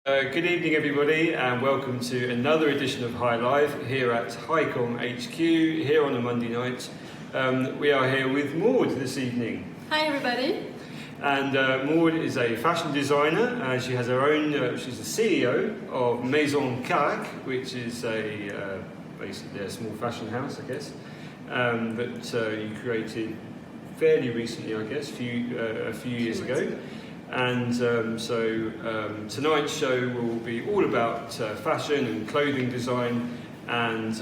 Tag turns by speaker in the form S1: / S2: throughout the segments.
S1: Good evening everybody and welcome to another edition of High Live here at HighCom HQ here on a Monday night. We are here with Maud this evening.
S2: Hi everybody.
S1: And Maud is a fashion designer. She has her own, she's the CEO of Maison KARAK, which is basically a small fashion house, I guess, that you created fairly recently, I guess, a few years ago. And tonight's show will be all about fashion and clothing design and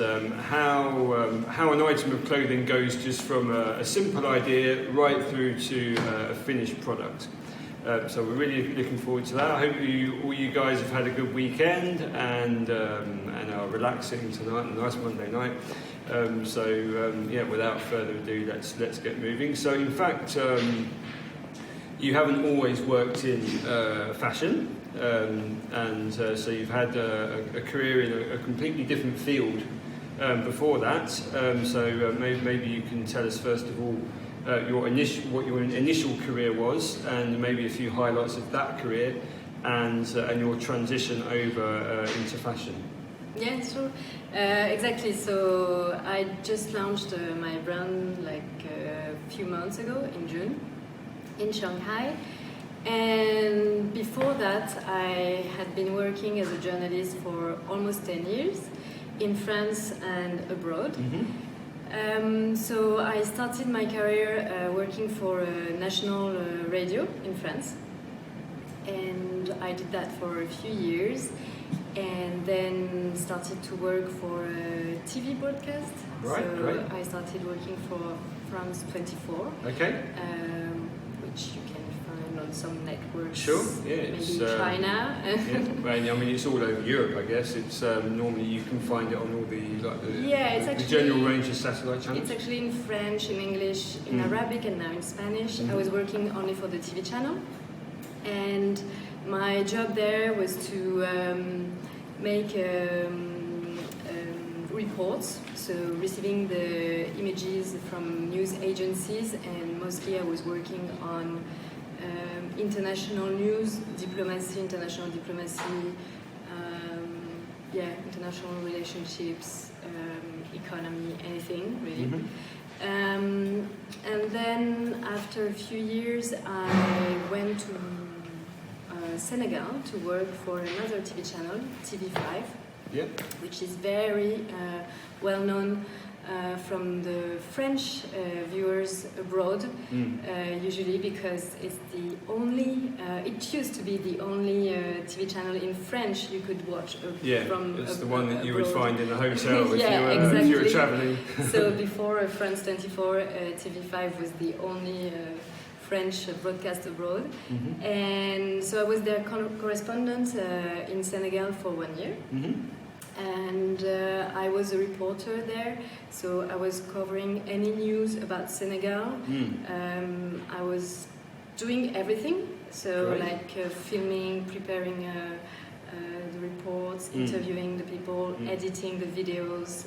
S1: how an item of clothing goes just from a simple idea right through to a finished product. So we're really looking forward to that. I hope all you guys have had a good weekend and are relaxing tonight, a nice Monday night. Without further ado, let's get moving. So in fact, you haven't always worked in fashion, so you've had a career in a completely different field before that. Maybe you can tell us first of all what your initial career was, and maybe a few highlights of that career, and your transition over into fashion.
S2: Yeah, sure. Exactly. So I just launched my brand like a few months ago in June. In Shanghai, and before that I had been working as a journalist for almost 10 years in France and abroad. So I started my career working for a national radio in France, and I did that for a few years and then started to work for a TV broadcast. Great. I started working for France 24.
S1: Okay.
S2: Which you can find on some networks.
S1: Sure, yeah.
S2: Maybe China.
S1: Well, I mean, it's all over Europe, I guess. It's normally you can find it on all the general range of satellite channels.
S2: It's actually in French, in English, in Arabic, and now in Spanish. I was working only for the TV channel, and my job there was to make reports, so receiving the images from news agencies, and mostly I was working on international news, international relationships, economy, anything really. And then after a few years I went to Senegal to work for another TV channel, TV5.
S1: Yep.
S2: Which is very well known from the French viewers abroad, usually because it's the only, it used to be the only TV channel in French you could watch from
S1: it's the one that you would find in the hotel
S2: if
S1: you were travelling.
S2: So before France 24, TV5 was the only French broadcast abroad, and so I was their correspondent in Senegal for 1 year. And I was a reporter there, so I was covering any news about Senegal. I was doing everything, so like filming, preparing the reports, interviewing the people, editing the videos.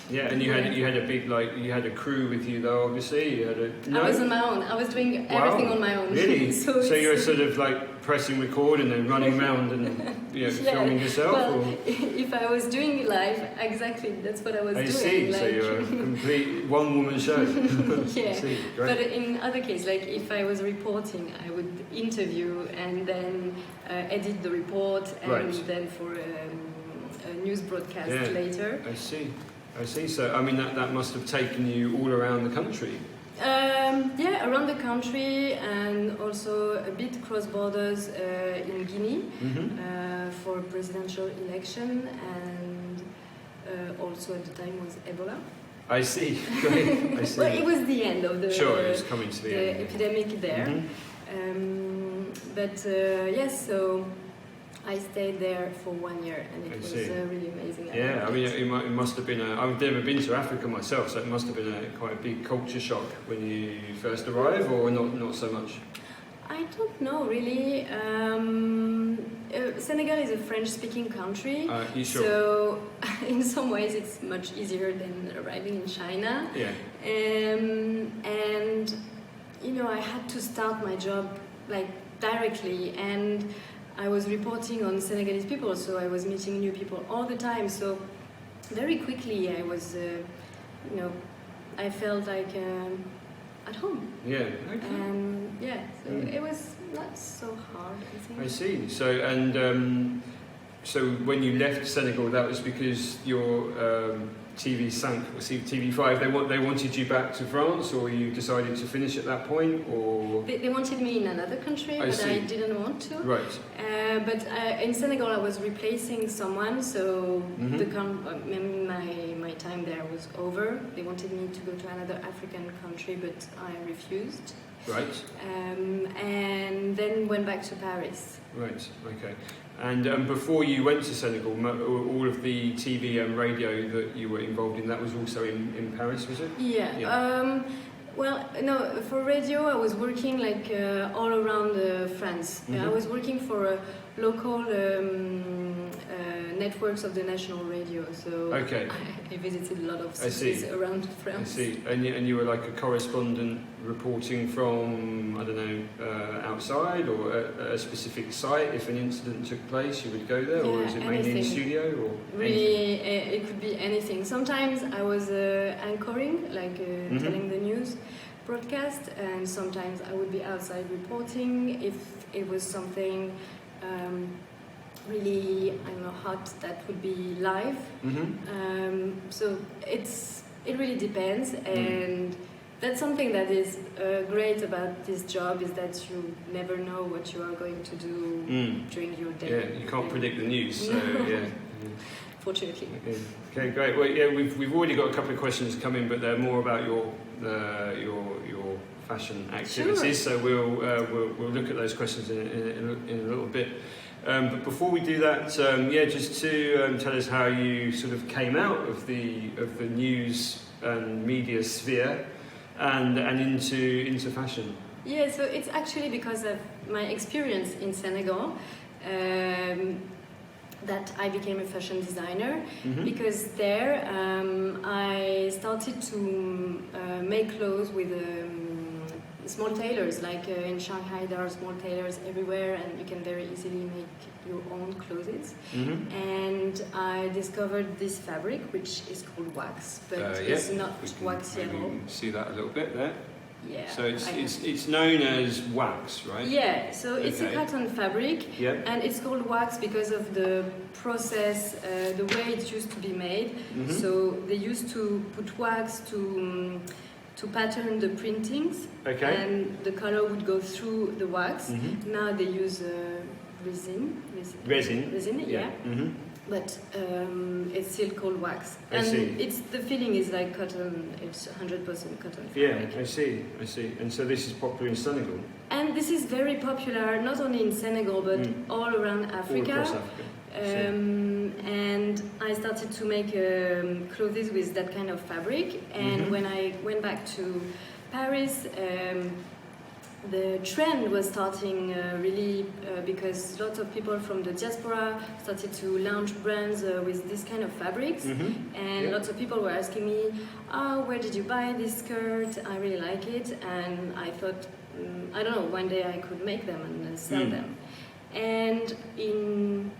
S1: And you had a big you had a crew with you though, obviously.
S2: I was on my own. I was doing everything on my own.
S1: Really? so you were sort of like pressing record and then running around and filming yourself?
S2: Well, if I was doing it live, exactly, that's what I was doing.
S1: I see, so you're a complete one-woman show.
S2: Yeah,
S1: I see. Great.
S2: But in other cases, like if I was reporting, I would interview and then edit the report and then for a news broadcast later.
S1: I see. So, I mean, that must have taken you all around the country.
S2: Around the country, and also a bit cross borders in Guinea for presidential election, and also at the time was Ebola.
S1: I see. Great. I see.
S2: Well, it was the end of the
S1: it was coming to the end.
S2: Epidemic there. So I stayed there for 1 year, and it was really amazing.
S1: Yeah, I mean, it must have been I've never been to Africa myself, so it must have been quite a big culture shock when you first arrived, or not so much?
S2: I don't know, really. Senegal is a French-speaking country,
S1: sure?
S2: So in some ways it's much easier than arriving in China.
S1: Yeah.
S2: And I had to start my job like directly, and I was reporting on Senegalese people, so I was meeting new people all the time. So very quickly I was, I felt like at home.
S1: Yeah. Okay.
S2: And yeah, so it was not so hard, I think.
S1: I see. So when you left Senegal, that was because your TV sank, or TV5. They wanted you back to France, or you decided to finish at that point, or
S2: they wanted me in another country, but I didn't want to.
S1: Right.
S2: But in Senegal, I was replacing someone, so my time there was over. They wanted me to go to another African country, but I refused.
S1: Right.
S2: And then went back to Paris.
S1: Right. Okay. And before you went to Senegal, all of the TV and radio that you were involved in, that was also in Paris, was it?
S2: Yeah. Well, no, for radio I was working all around France. I was working for local networks of the national radio, so
S1: okay.
S2: I visited a lot of cities around France.
S1: I see. And you were like a correspondent reporting from, I don't know, outside, or a specific site. If an incident took place, you would go there, or is it mainly in studio? Or
S2: really, it could be anything. Sometimes I was anchoring, telling the news broadcast, and sometimes I would be outside reporting if it was something really hot that would be live. So it really depends, and that's something that is great about this job, is that you never know what you are going to do during your day.
S1: Yeah, you can't predict the news, so yeah.
S2: Fortunately.
S1: Okay, great. Well, yeah, we've already got a couple of questions coming, but they're more about your fashion activities.
S2: Sure.
S1: So we'll look at those questions in a little bit. But before we do that, just to tell us how you sort of came out of the news and media sphere and into fashion.
S2: Yeah, so it's actually because of my experience in Senegal that I became a fashion designer, because there I started to make clothes with small tailors. In Shanghai there are small tailors everywhere, and you can very easily make your own clothes. And I discovered this fabric, which is called wax, but it's not wax yellow.
S1: See that a little bit there.
S2: Yeah.
S1: So it's known as wax, right?
S2: Yeah. So it's a cotton fabric, and it's called wax because of the process, the way it used to be made. So they used to put wax to pattern the printings, and the color would go through the wax. Now they use resin. Yeah. But it's still called wax, and the feeling is like cotton. It's 100% cotton fabric.
S1: Yeah, I see. And so this is popular in Senegal.
S2: And this is very popular not only in Senegal but all around Africa.
S1: All across Africa.
S2: And I started to make clothes with that kind of fabric. And when I went back to Paris, the trend was starting really because lots of people from the diaspora started to launch brands with this kind of fabrics. And lots of people were asking me, where did you buy this skirt? I really like it. And I thought, I don't know, one day I could make them and sell them. And in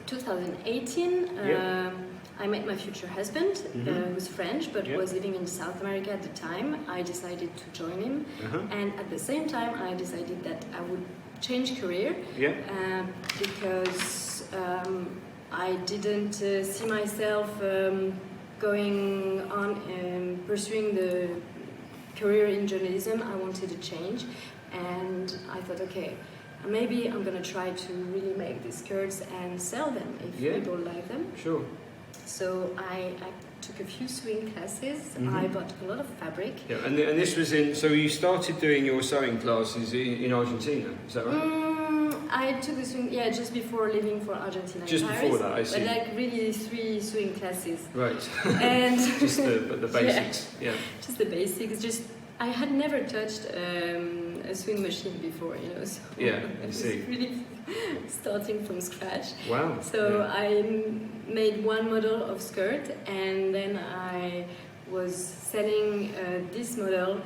S2: 2018, I met my future husband, who was French but was living in South America at the time. I decided to join him, and at the same time I decided that I would change career, because I didn't see myself going on pursuing the career in journalism. I wanted a change, and I thought, okay, maybe I'm gonna try to really make these skirts and sell them if people like them.
S1: Sure.
S2: So I took a few sewing classes. I bought a lot of fabric.
S1: Yeah, and this was in. So you started doing your sewing classes in Argentina, is that right?
S2: I took the sewing, just before leaving for Argentina.
S1: Just
S2: Paris,
S1: before that, I see.
S2: But really 3 sewing classes.
S1: Right.
S2: And
S1: just the basics. Yeah.
S2: Just the basics. I had never touched a sewing machine before, So
S1: I see.
S2: was really starting from scratch.
S1: Wow.
S2: So I made one model of skirt, and then I was selling this model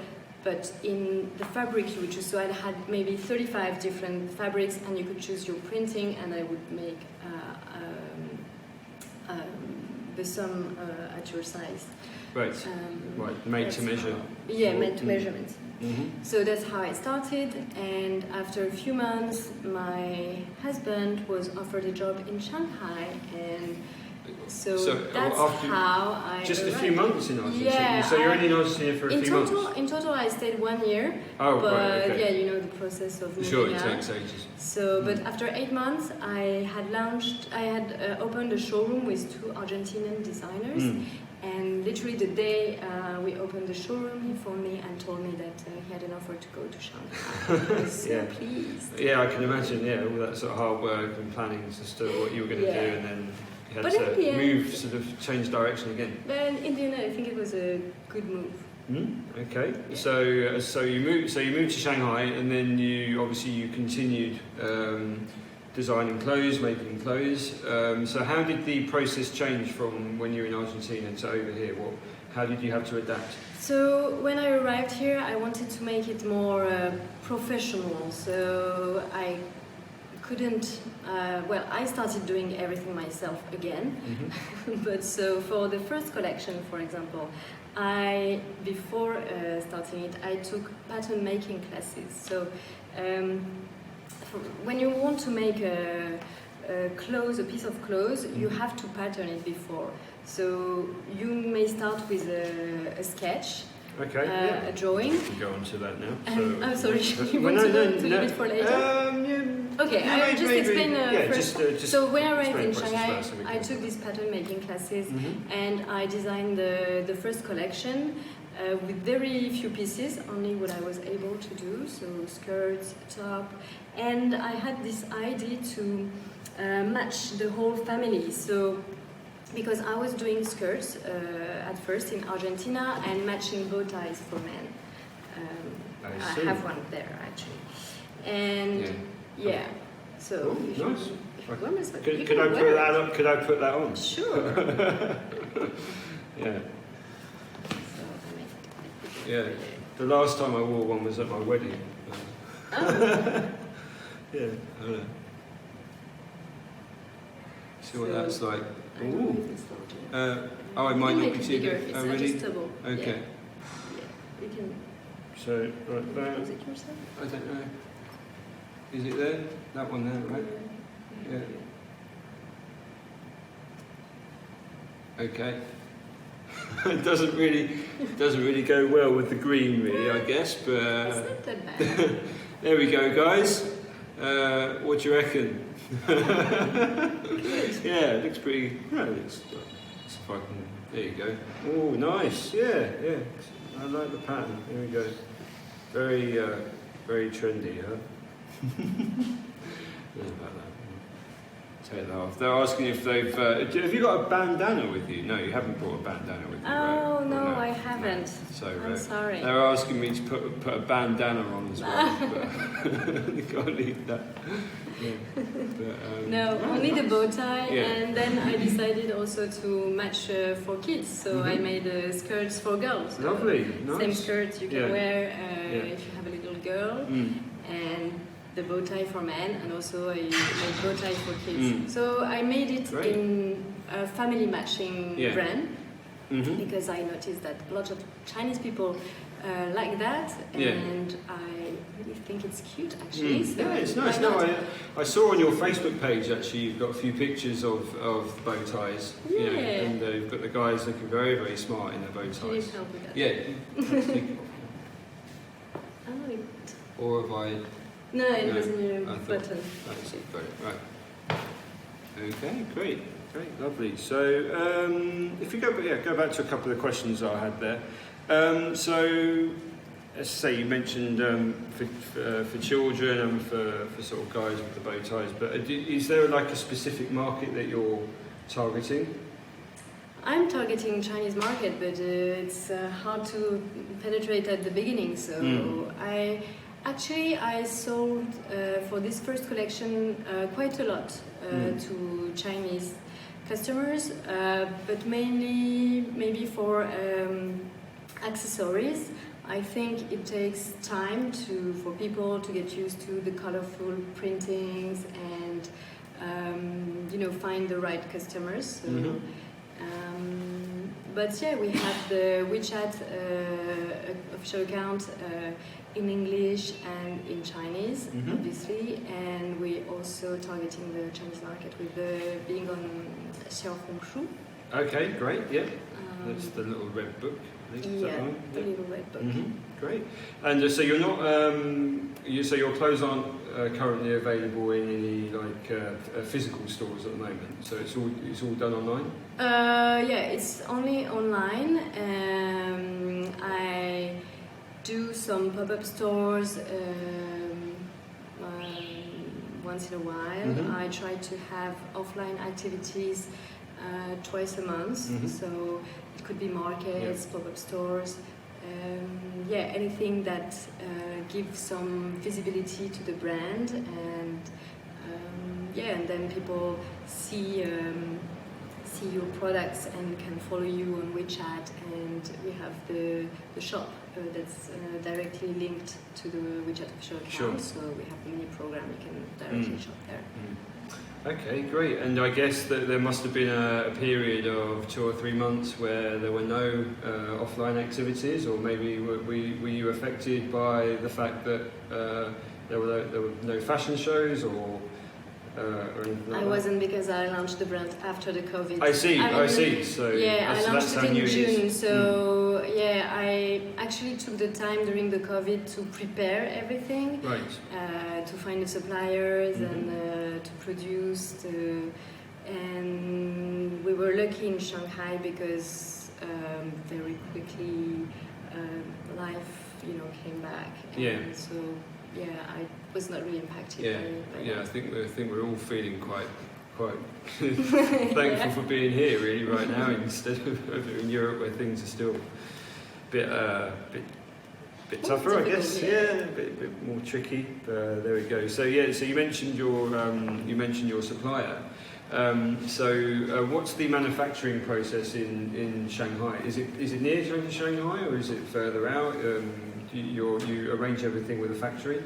S2: but in the fabric you would choose. So I had maybe 35 different fabrics, and you could choose your printing, and I would make the sum at your size.
S1: Right. Right. Made to measure.
S2: Yeah, made to measurement.
S1: Mm-hmm.
S2: So that's how I started, and after a few months my husband was offered a job in Shanghai, and so that's how I
S1: just
S2: arrived.
S1: A few months in Argentina?
S2: Yeah,
S1: so you're only in Argentina for a few months?
S2: In total I stayed 1 year,
S1: but
S2: right, okay. Yeah, you know the process of moving
S1: sure, it
S2: out.
S1: takes ages.
S2: So, but after 8 months I had opened a showroom with 2 Argentinian designers. And literally the day we opened the showroom, he phoned me and told me that he had an offer to go to Shanghai. I was so pleased.
S1: Yeah, I can imagine, yeah, all that sort of hard work and planning as to what you were going to do, and then you had to move, sort of change direction again.
S2: But in the end, I think it was a good move.
S1: Okay,
S2: yeah.
S1: So you moved to Shanghai, and then you continued designing clothes, making clothes. So how did the process change from when you were in Argentina to over here? How did you have to adapt?
S2: So when I arrived here, I wanted to make it more professional. So I couldn't. I started doing everything myself again. But so for the first collection, for example, before starting it, I took pattern making classes. So. When you want to make a piece of clothes, you have to pattern it before. So you may start with a sketch, a drawing.
S1: We can go on to that now.
S2: I'm sorry, you want to leave it for later? Okay, I will just explain first. So when I arrived in Shanghai, I took these pattern making classes, and I designed the first collection. With very few pieces, only what I was able to do, so skirts, top, and I had this idea to match the whole family. So, because I was doing skirts at first in Argentina and matching bow ties for men. I have one there actually, and so
S1: nice.
S2: Could I put
S1: that on? Could I put that on?
S2: Sure.
S1: Yeah. Yeah, the last time I wore one was at my wedding. Yeah, I don't know. See what that's like. Ooh. I might not be too
S2: bigger.
S1: big.
S2: It's
S1: really?
S2: adjustable.
S1: Okay.
S2: Yeah. You can.
S1: So right there.
S2: Is it yourself?
S1: I don't know. Is it there? That one there, right? Yeah. Okay. It doesn't really go well with the green, really, I guess. But
S2: it's not that bad.
S1: There we go, guys. What do you reckon? Yeah, it looks pretty. No, it looks fucking. There you go. Oh, nice. Yeah. I like the pattern. There we go. Very trendy, huh? About that. Take that off. They're asking if they've. Have you got a bandana with you? No, you haven't brought a bandana with you.
S2: Oh
S1: right?
S2: no, I haven't.
S1: No. So
S2: I'm sorry.
S1: They're asking me to put a bandana on as well, but you can't leave that. Yeah. But,
S2: no, only the bow tie, and then I decided also to match for kids. So I made skirts for girls.
S1: Lovely, nice.
S2: Same skirt you can wear if you have a little girl, and the bow tie for men, and also I made bow tie for kids. So I made it in a family matching brand, because I noticed that a lot of Chinese people like that, and I really think it's cute actually. So
S1: yeah, it's nice. No, I saw on your Facebook page actually you've got a few pictures of bow ties.
S2: Yeah.
S1: You know, and you've got the guys looking very, very smart in their bow ties.
S2: You need help with that?
S1: Yeah. Or have I?
S2: No, it was in your button.
S1: That's it, got it, right. Okay, great, lovely. So, if you go back to a couple of questions I had there. So, let's say you mentioned for children and for sort of guys with the bow ties, but is there like a specific market that you're targeting?
S2: I'm targeting Chinese market, but it's hard to penetrate at the beginning. So I sold for this first collection quite a lot to Chinese customers, but mainly maybe for accessories I think it takes time for people to get used to the colorful printings and find the right customers. So, but yeah, we have the WeChat official account in English and in Chinese, obviously, and we're also targeting the Chinese market with being on Xiaohongshu.
S1: Okay, great. Yeah, that's the little red book. I think,
S2: Yeah, the little red book.
S1: Great. And so you're not. So your clothes aren't currently available in any physical stores at the moment. So it's all done online.
S2: Yeah, it's only online. I do some pop-up stores once in a while. I try to have offline activities twice a month. So it could be markets, pop-up stores. Anything that gives some visibility to the brand, and and then people see your products and can follow you on WeChat, and we have the shop that's directly linked to the WeChat official account. So we have a mini program, you can directly shop there.
S1: Okay, great. And I guess that there must have been a period of 2 or 3 months where there were no offline activities, or maybe were you affected by the fact that there were no fashion shows or anything like
S2: I wasn't, because I launched the brand after the COVID.
S1: I see. So
S2: I launched it in June. So I actually took the time during the COVID to prepare everything,
S1: right?
S2: To find the suppliers and to produce. And we were lucky in Shanghai because very quickly life, came back. And so I was not really impacted.
S1: I think we're all feeling quite thankful for being here really right now, instead of over in Europe where things are still a bit tougher, I guess. A bit more tricky. There we go. So so you mentioned your supplier. What's the manufacturing process in Shanghai? Is it near Shanghai, or is it further out? You arrange everything with a factory?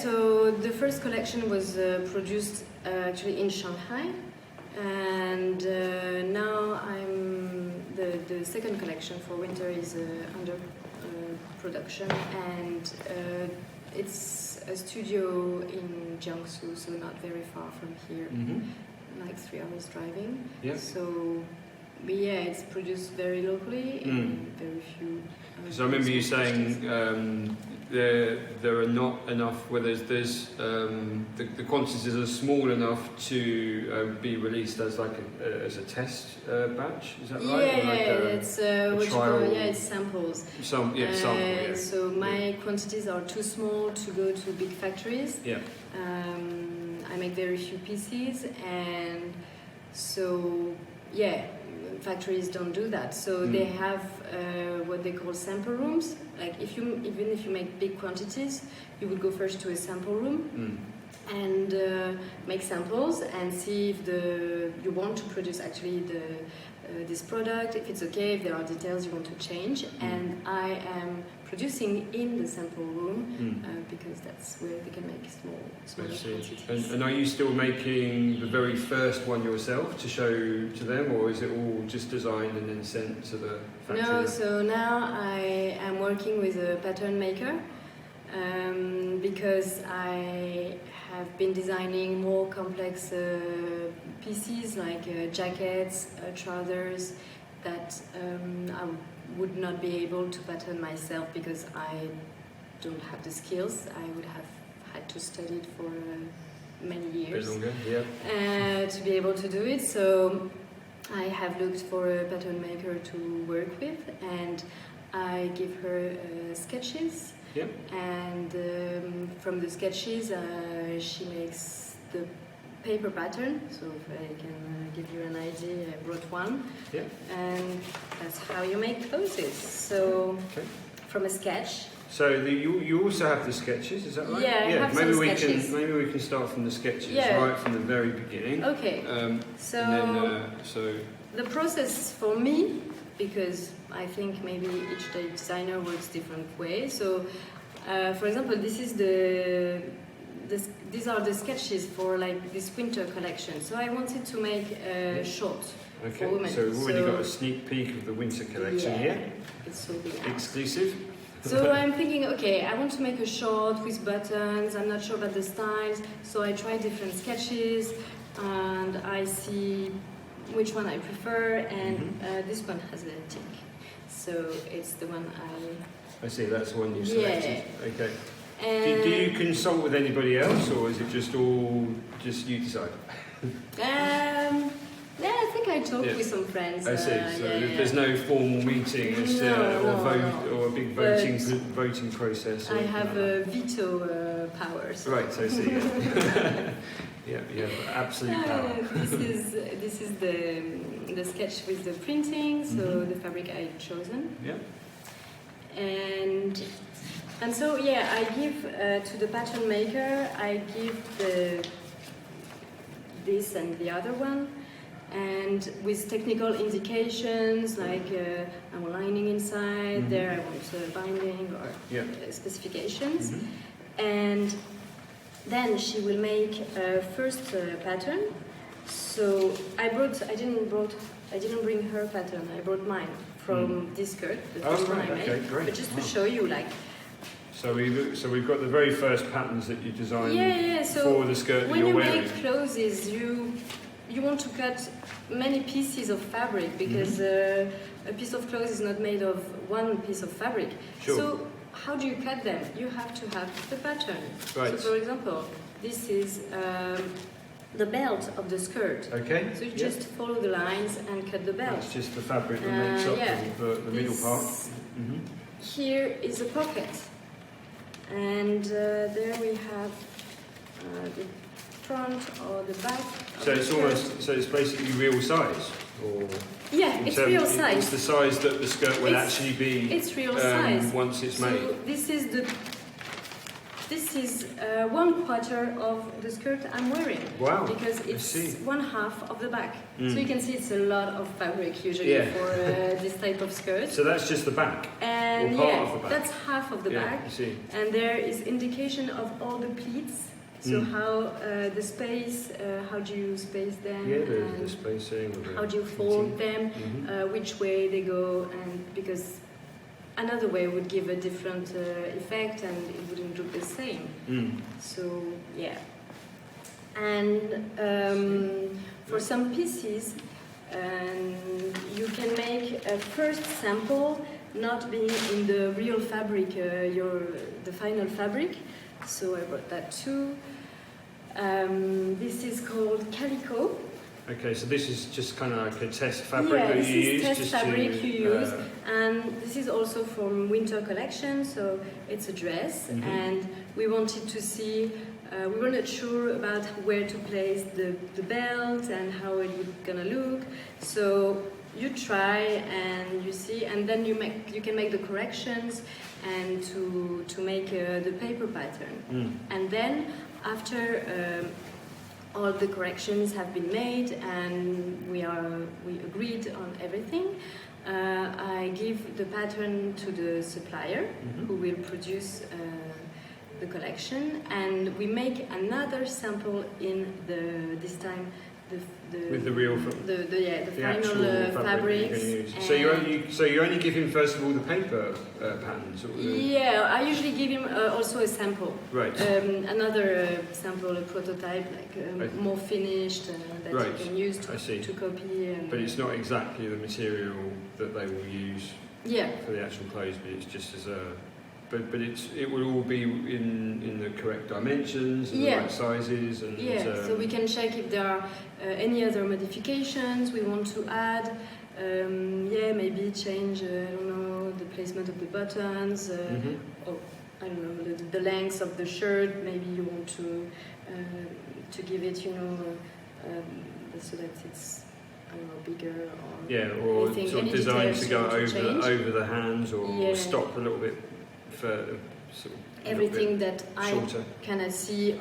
S2: So the first collection was produced actually in Shanghai, and now the second collection for winter is under production, and it's a studio in Jiangsu, so not very far from here, like 3 hours driving. So it's produced very locally and very few.
S1: So I remember you saying there are not enough. Where there's the quantities are small enough to be released as as a test batch. Is that right?
S2: It's what you call it's samples.
S1: Sample.
S2: So my quantities are too small to go to big factories. I make very few pieces, and so factories don't do that. So they have what they call sample rooms. Like even if you make big quantities, you would go first to a sample room and make samples and see if you want to produce actually this product, if it's okay, if there are details you want to change. And I am producing in the sample room because that's where they can make small quantities.
S1: And are you still making the very first one yourself to show to them, or is it all just designed and then sent to the factory?
S2: No, so now I am working with a pattern maker because I have been designing more complex pieces like jackets, trousers that I would not be able to pattern myself because I don't have the skills. I would have had to study it for many years to be able to do it. So I have looked for a pattern maker to work with, and I give her sketches. And from the sketches, she makes the paper pattern. So if I can give you an idea, I brought one. And that's how you make clothes. So from a sketch.
S1: So you also have the sketches, is that right?
S2: I have some sketches.
S1: Maybe we can start from the sketches right from the very beginning.
S2: Okay. So the process for me because I think maybe each designer works different ways. So, for example, these are the sketches for like this winter collection. So I wanted to make a short for women.
S1: So we've already got a sneak peek of the winter collection here.
S2: It's so big.
S1: Exclusive.
S2: So I'm thinking, okay, I want to make a short with buttons. I'm not sure about the styles, so I try different sketches, and I see which one I prefer. And this one has a tick, so it's the one
S1: I see. That's the one you selected.
S2: Yeah.
S1: Okay.
S2: And
S1: Do you consult with anybody else, or is it just all just you decide?
S2: Yeah, I think I talked with some friends.
S1: I see. So there's no formal meeting or a big voting process.
S2: I have a veto power. So.
S1: Right, I see. Yeah, you have absolute power.
S2: This is the sketch with the printing, so the fabric I've chosen.
S1: Yeah.
S2: And so I give to the pattern maker. I give this and the other one. And with technical indications like I'm lining inside, there I want binding or specifications. And then she will make a first pattern. So I didn't bring her pattern, I brought mine from this skirt, the first one I made.
S1: Great.
S2: But just to show you like.
S1: So we've got the very first patterns that you designed
S2: So
S1: for the skirt that you're wearing.
S2: When you make clothes, you want to cut many pieces of fabric because a piece of clothes is not made of one piece of fabric.
S1: Sure.
S2: So how do you cut them? You have to have the pattern.
S1: Right.
S2: So for example, this is the belt of the skirt.
S1: Okay.
S2: So you just follow the lines and cut the belt.
S1: It's just the fabric that makes up the middle part.
S2: Here is a pocket. And there we have the front or the back.
S1: So it's basically real size, or
S2: it's real size.
S1: It's the size that the skirt will actually be.
S2: It's real size
S1: once it's made.
S2: So this is 1/4 of the skirt I'm wearing.
S1: Wow!
S2: Because it's 1/2 of the back. So you can see it's a lot of fabric usually for this type of skirt.
S1: So that's just the back.
S2: And
S1: or part of the back.
S2: That's half of the back.
S1: I see.
S2: And there is indication of all the pleats. So how the space, how do you space them?
S1: Yeah, the spacing.
S2: How do you fold them? Which way they go? And because another way would give a different effect and it wouldn't look the same. So and for some pieces, you can make a first sample not being in the real fabric, the final fabric. So I brought that too. This is called calico.
S1: Okay, so this is just kind of like a test fabric that you use.
S2: Test fabric you use, and this is also from winter collection. So it's a dress, and we wanted to see. We were not sure about where to place the belt and how it was gonna look. So you try and you see, and then you can make the corrections and to make the paper pattern. And then after all the corrections have been made and we agreed on everything, I give the pattern to the supplier who will produce the collection, and we make another sample in this time
S1: with the real
S2: the final fabrics.
S1: So you only give him first of all the paper patterns.
S2: I usually give him also a sample.
S1: Right.
S2: Another sample, a prototype, like more finished that you can use to copy.
S1: But it's not exactly the material that they will use for the actual clothes, but it's just as a. But it will all be in the correct dimensions and the right sizes. And
S2: so we can check if there are any other modifications we want to add. Maybe change, I don't know, the placement of the buttons, or I don't know, the length of the shirt. Maybe you want to give it, so that it's, I don't know, bigger or
S1: or sort of designed to go over the hands or stop a little bit.
S2: Everything that I cannot see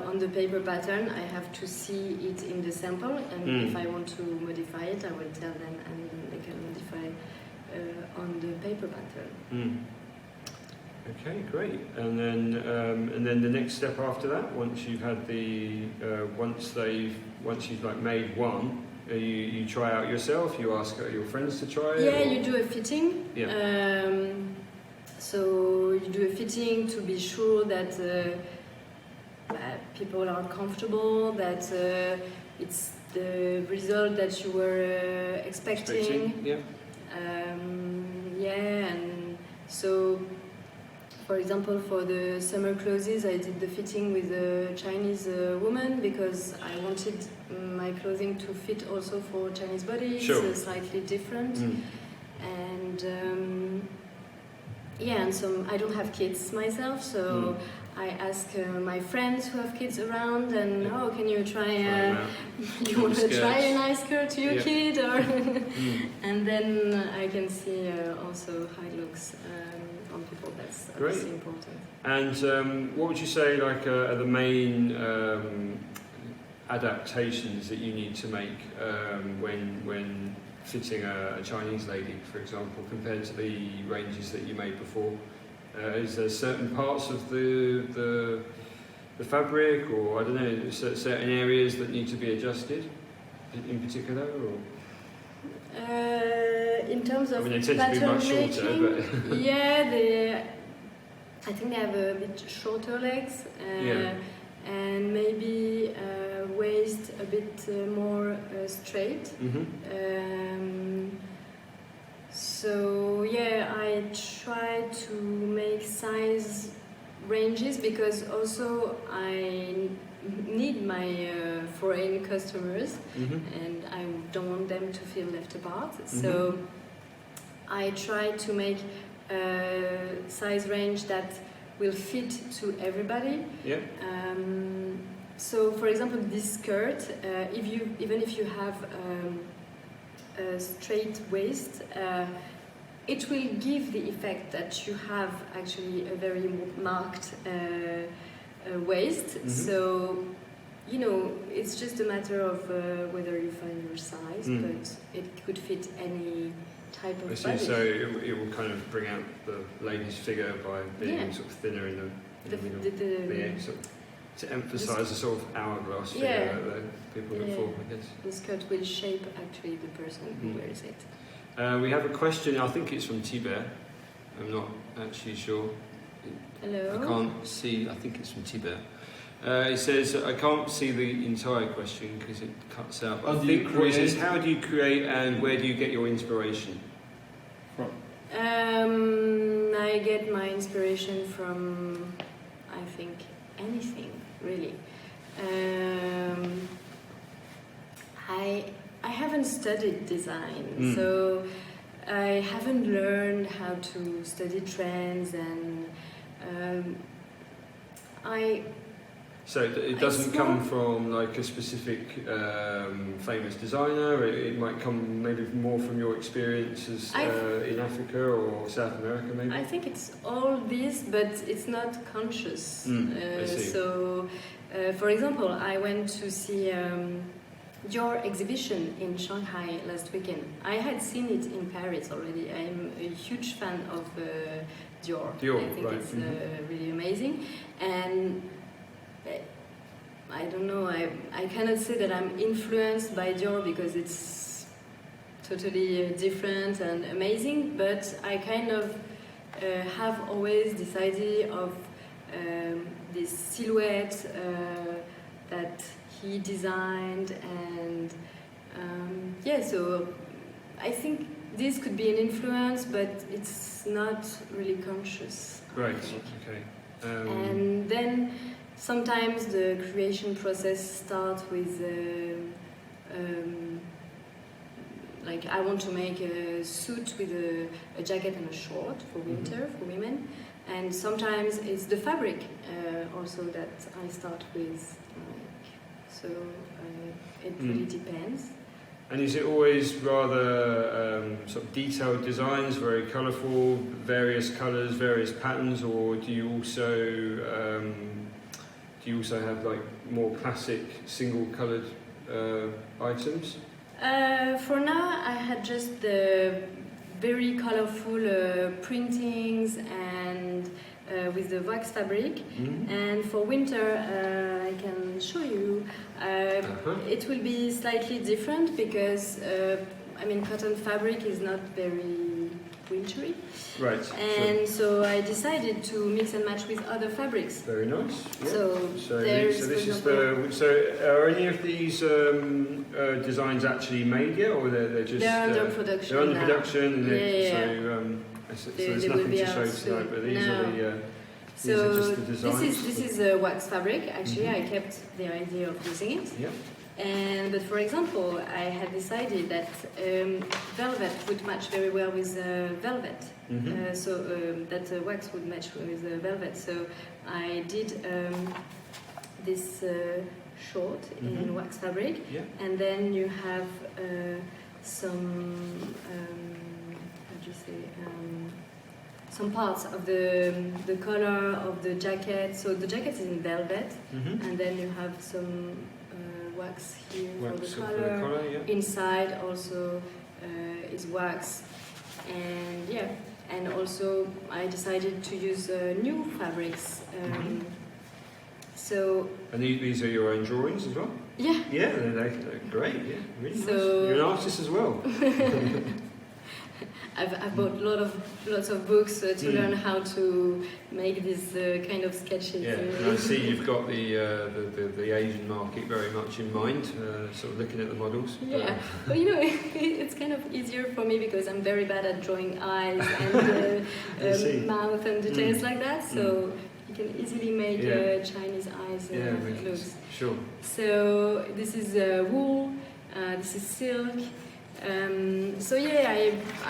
S2: on the paper pattern, I have to see it in the sample, and if I want to modify it, I will tell them and they can modify paper pattern.
S1: Mm. Okay, great. And then the next step after that, once you've had once you've like made one, you try out yourself. You ask your friends to try it.
S2: Yeah, you do a fitting.
S1: Yeah.
S2: So you do a fitting to be sure that people are comfortable, that it's the result that you were expecting.
S1: Yeah.
S2: Yeah, and so, for example, for the summer clothes, I did the fitting with a Chinese woman because I wanted my clothing to fit also for Chinese bodies,
S1: sure.
S2: Slightly different.
S1: Mm.
S2: And yeah, and I don't have kids myself, so I ask my friends who have kids around, and can you try? You want to try a nice skirt to your kid, or and then I can see also how it looks on people. That's obviously important.
S1: And what would you say like are the main adaptations that you need to make when fitting a Chinese lady, for example, compared to the ranges that you made before? Is there certain parts of the fabric, or I don't know, certain areas that need to be adjusted in particular, or?
S2: In terms of
S1: they tend to be much shorter, but
S2: yeah, I think they have a bit shorter legs, and maybe waist a bit more straight.
S1: Mm-hmm.
S2: So yeah, I try to make size ranges because also I need my foreign customers, and I don't want them to feel left apart. So I try to make a size range that will fit to everybody.
S1: Yeah.
S2: So for example, this skirt, even if you have a straight waist, it will give the effect that you have actually a very marked waist. So, it's just a matter of whether you find your size, but it could fit any type of body.
S1: So it will kind of bring out the lady's figure by being sort of thinner in the middle. To emphasise the sort of hourglass figure that people look for, I guess.
S2: The skirt will shape actually the person who wears it.
S1: We have a question, I think it's from Tibet. I'm not actually sure.
S2: Hello?
S1: I can't see, I think it's from Tibet. It says, I can't see the entire question because it cuts out. I think what it says, how do you create and where do you get your inspiration from?
S2: I get my inspiration from, I think, anything, really. I haven't studied design, so I haven't learned how to study trends, and
S1: So it doesn't come from like a specific famous designer. It might come maybe more from your experiences in Africa or South America, maybe.
S2: I think it's all this, but it's not conscious.
S1: I see.
S2: So, for example, I went to see your exhibition in Shanghai last weekend. I had seen it in Paris already. I'm a huge fan of Dior. I think it's really amazing, and I don't know, I cannot say that I'm influenced by Dior because it's totally different and amazing, but I kind of have always this idea of this silhouette that he designed, and so I think this could be an influence, but it's not really conscious.
S1: Right, okay.
S2: And then sometimes the creation process starts with like I want to make a suit with a jacket and a short for winter for women, and sometimes it's the fabric also that I start with. So it really depends.
S1: And is it always rather sort of detailed designs, very colourful, various colours, various patterns, or do you also have like more classic single-coloured items?
S2: For now, I had just the very colorful printings and with the wax fabric. And for winter, I can show you. It will be slightly different because I mean cotton fabric is not very wintry.
S1: Right.
S2: And so I decided to mix and match with other fabrics.
S1: Very nice. Yeah.
S2: So
S1: this is the. So are any of these designs actually made yet, or they're just?
S2: They're under production.
S1: They're under
S2: now.
S1: production, and
S2: So
S1: so there's nothing to show tonight. But these are the.
S2: So
S1: these are just the designs.
S2: this is a wax fabric. Actually, I kept the idea of using it.
S1: Yeah.
S2: But for example, I had decided that velvet would match very well with velvet. That wax would match with velvet. So I did this short in wax fabric, and then you have some how do you say? Some parts of the color of the jacket. So the jacket is in velvet, and then you have some wax here for the color. Inside also is wax, and and also I decided to use new fabrics. So.
S1: And these are your own drawings as well?
S2: Yeah.
S1: Yeah, they're great. Yeah, really nice.
S2: So,
S1: you're an artist as well.
S2: I've bought lots of books to learn how to make these kind of sketches.
S1: Yeah, and I see you've got the Asian market very much in mind, sort of looking at the models.
S2: Yeah, but you know, it's kind of easier for me because I'm very bad at drawing eyes and mouth and details like that. So you can easily make Chinese eyes looks.
S1: Sure.
S2: So this is wool. This is silk. So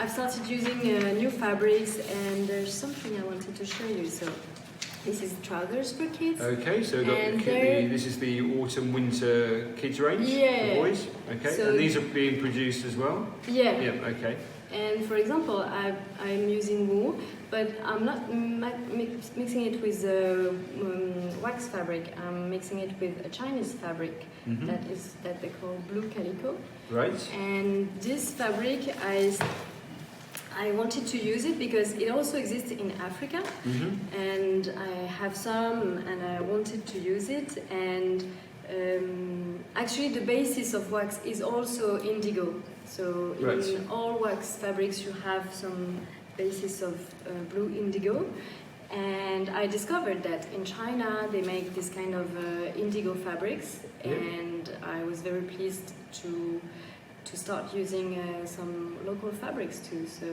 S2: I've started using new fabrics, and there's something I wanted to show you. So this is trousers for kids.
S1: Okay, so this is the autumn-winter kids range for boys. Okay, so and these are being produced as well.
S2: Yeah.
S1: Yeah. Okay.
S2: And for example, I'm using wool, but I'm not mixing it with wax fabric. I'm mixing it with a Chinese fabric that they call blue calico.
S1: Right.
S2: And this fabric, I wanted to use it because it also exists in Africa, and I have some, and I wanted to use it. And actually, the basis of wax is also indigo. So in all wax fabrics, you have some basis of blue indigo. And I discovered that in China they make this kind of indigo fabrics, and I was very pleased to start using some local fabrics too. So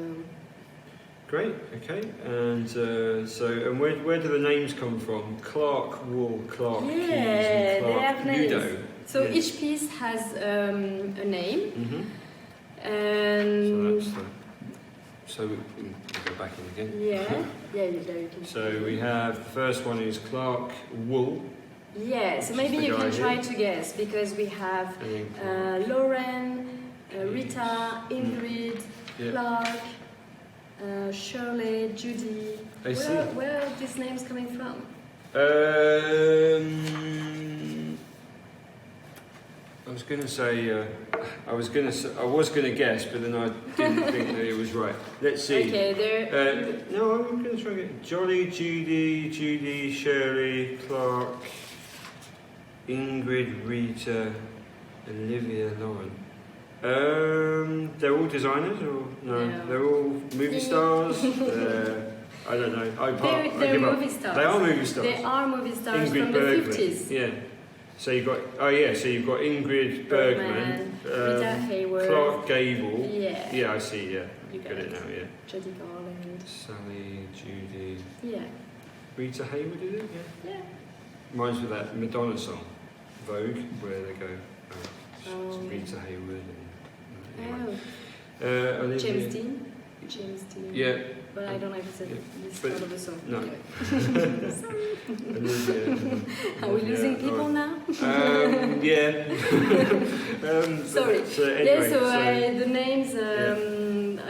S1: great. Okay. And and where do the names come from? Clark wool, Clark keys, and Clark
S2: they have names.
S1: Udo.
S2: So each piece has a name. And
S1: so we'll go back in again.
S2: There you can.
S1: So we have the first one is Clark wool.
S2: Yeah, so maybe you can try to guess, because we have Lauren, Rita, Ingrid, Clark, Shirley, Judy. Where are these names coming from?
S1: I was going to say, I was going to guess, but then I didn't think that it was right. Let's see.
S2: Okay,
S1: no, I'm going to try again. Jolly, Judy, Shirley, Clark, Ingrid, Rita, Olivia, Lauren. They're all designers, or no? They're all movie stars. I don't know.
S2: They're movie stars.
S1: They are movie stars.
S2: They are movie stars
S1: Ingrid
S2: from
S1: Bergman.
S2: the 50s.
S1: Yeah. So you've got Ingrid Bergman,
S2: Rita Hayworth,
S1: Clark Gable.
S2: Yeah.
S1: Yeah, I see. Yeah.
S2: You
S1: got it now. Yeah.
S2: Judy Garland.
S1: Sally, Judy.
S2: Yeah.
S1: Rita Hayworth, is it?
S2: Yeah.
S1: Reminds me of that Madonna song, Vogue, where they go, Rita
S2: yeah.
S1: Hayworth.
S2: Anyway. James Dean.
S1: Yeah.
S2: But I don't know if it's part of the song.
S1: No.
S2: Are we losing people now?
S1: Yeah.
S2: Sorry.
S1: So anyway,
S2: the names, I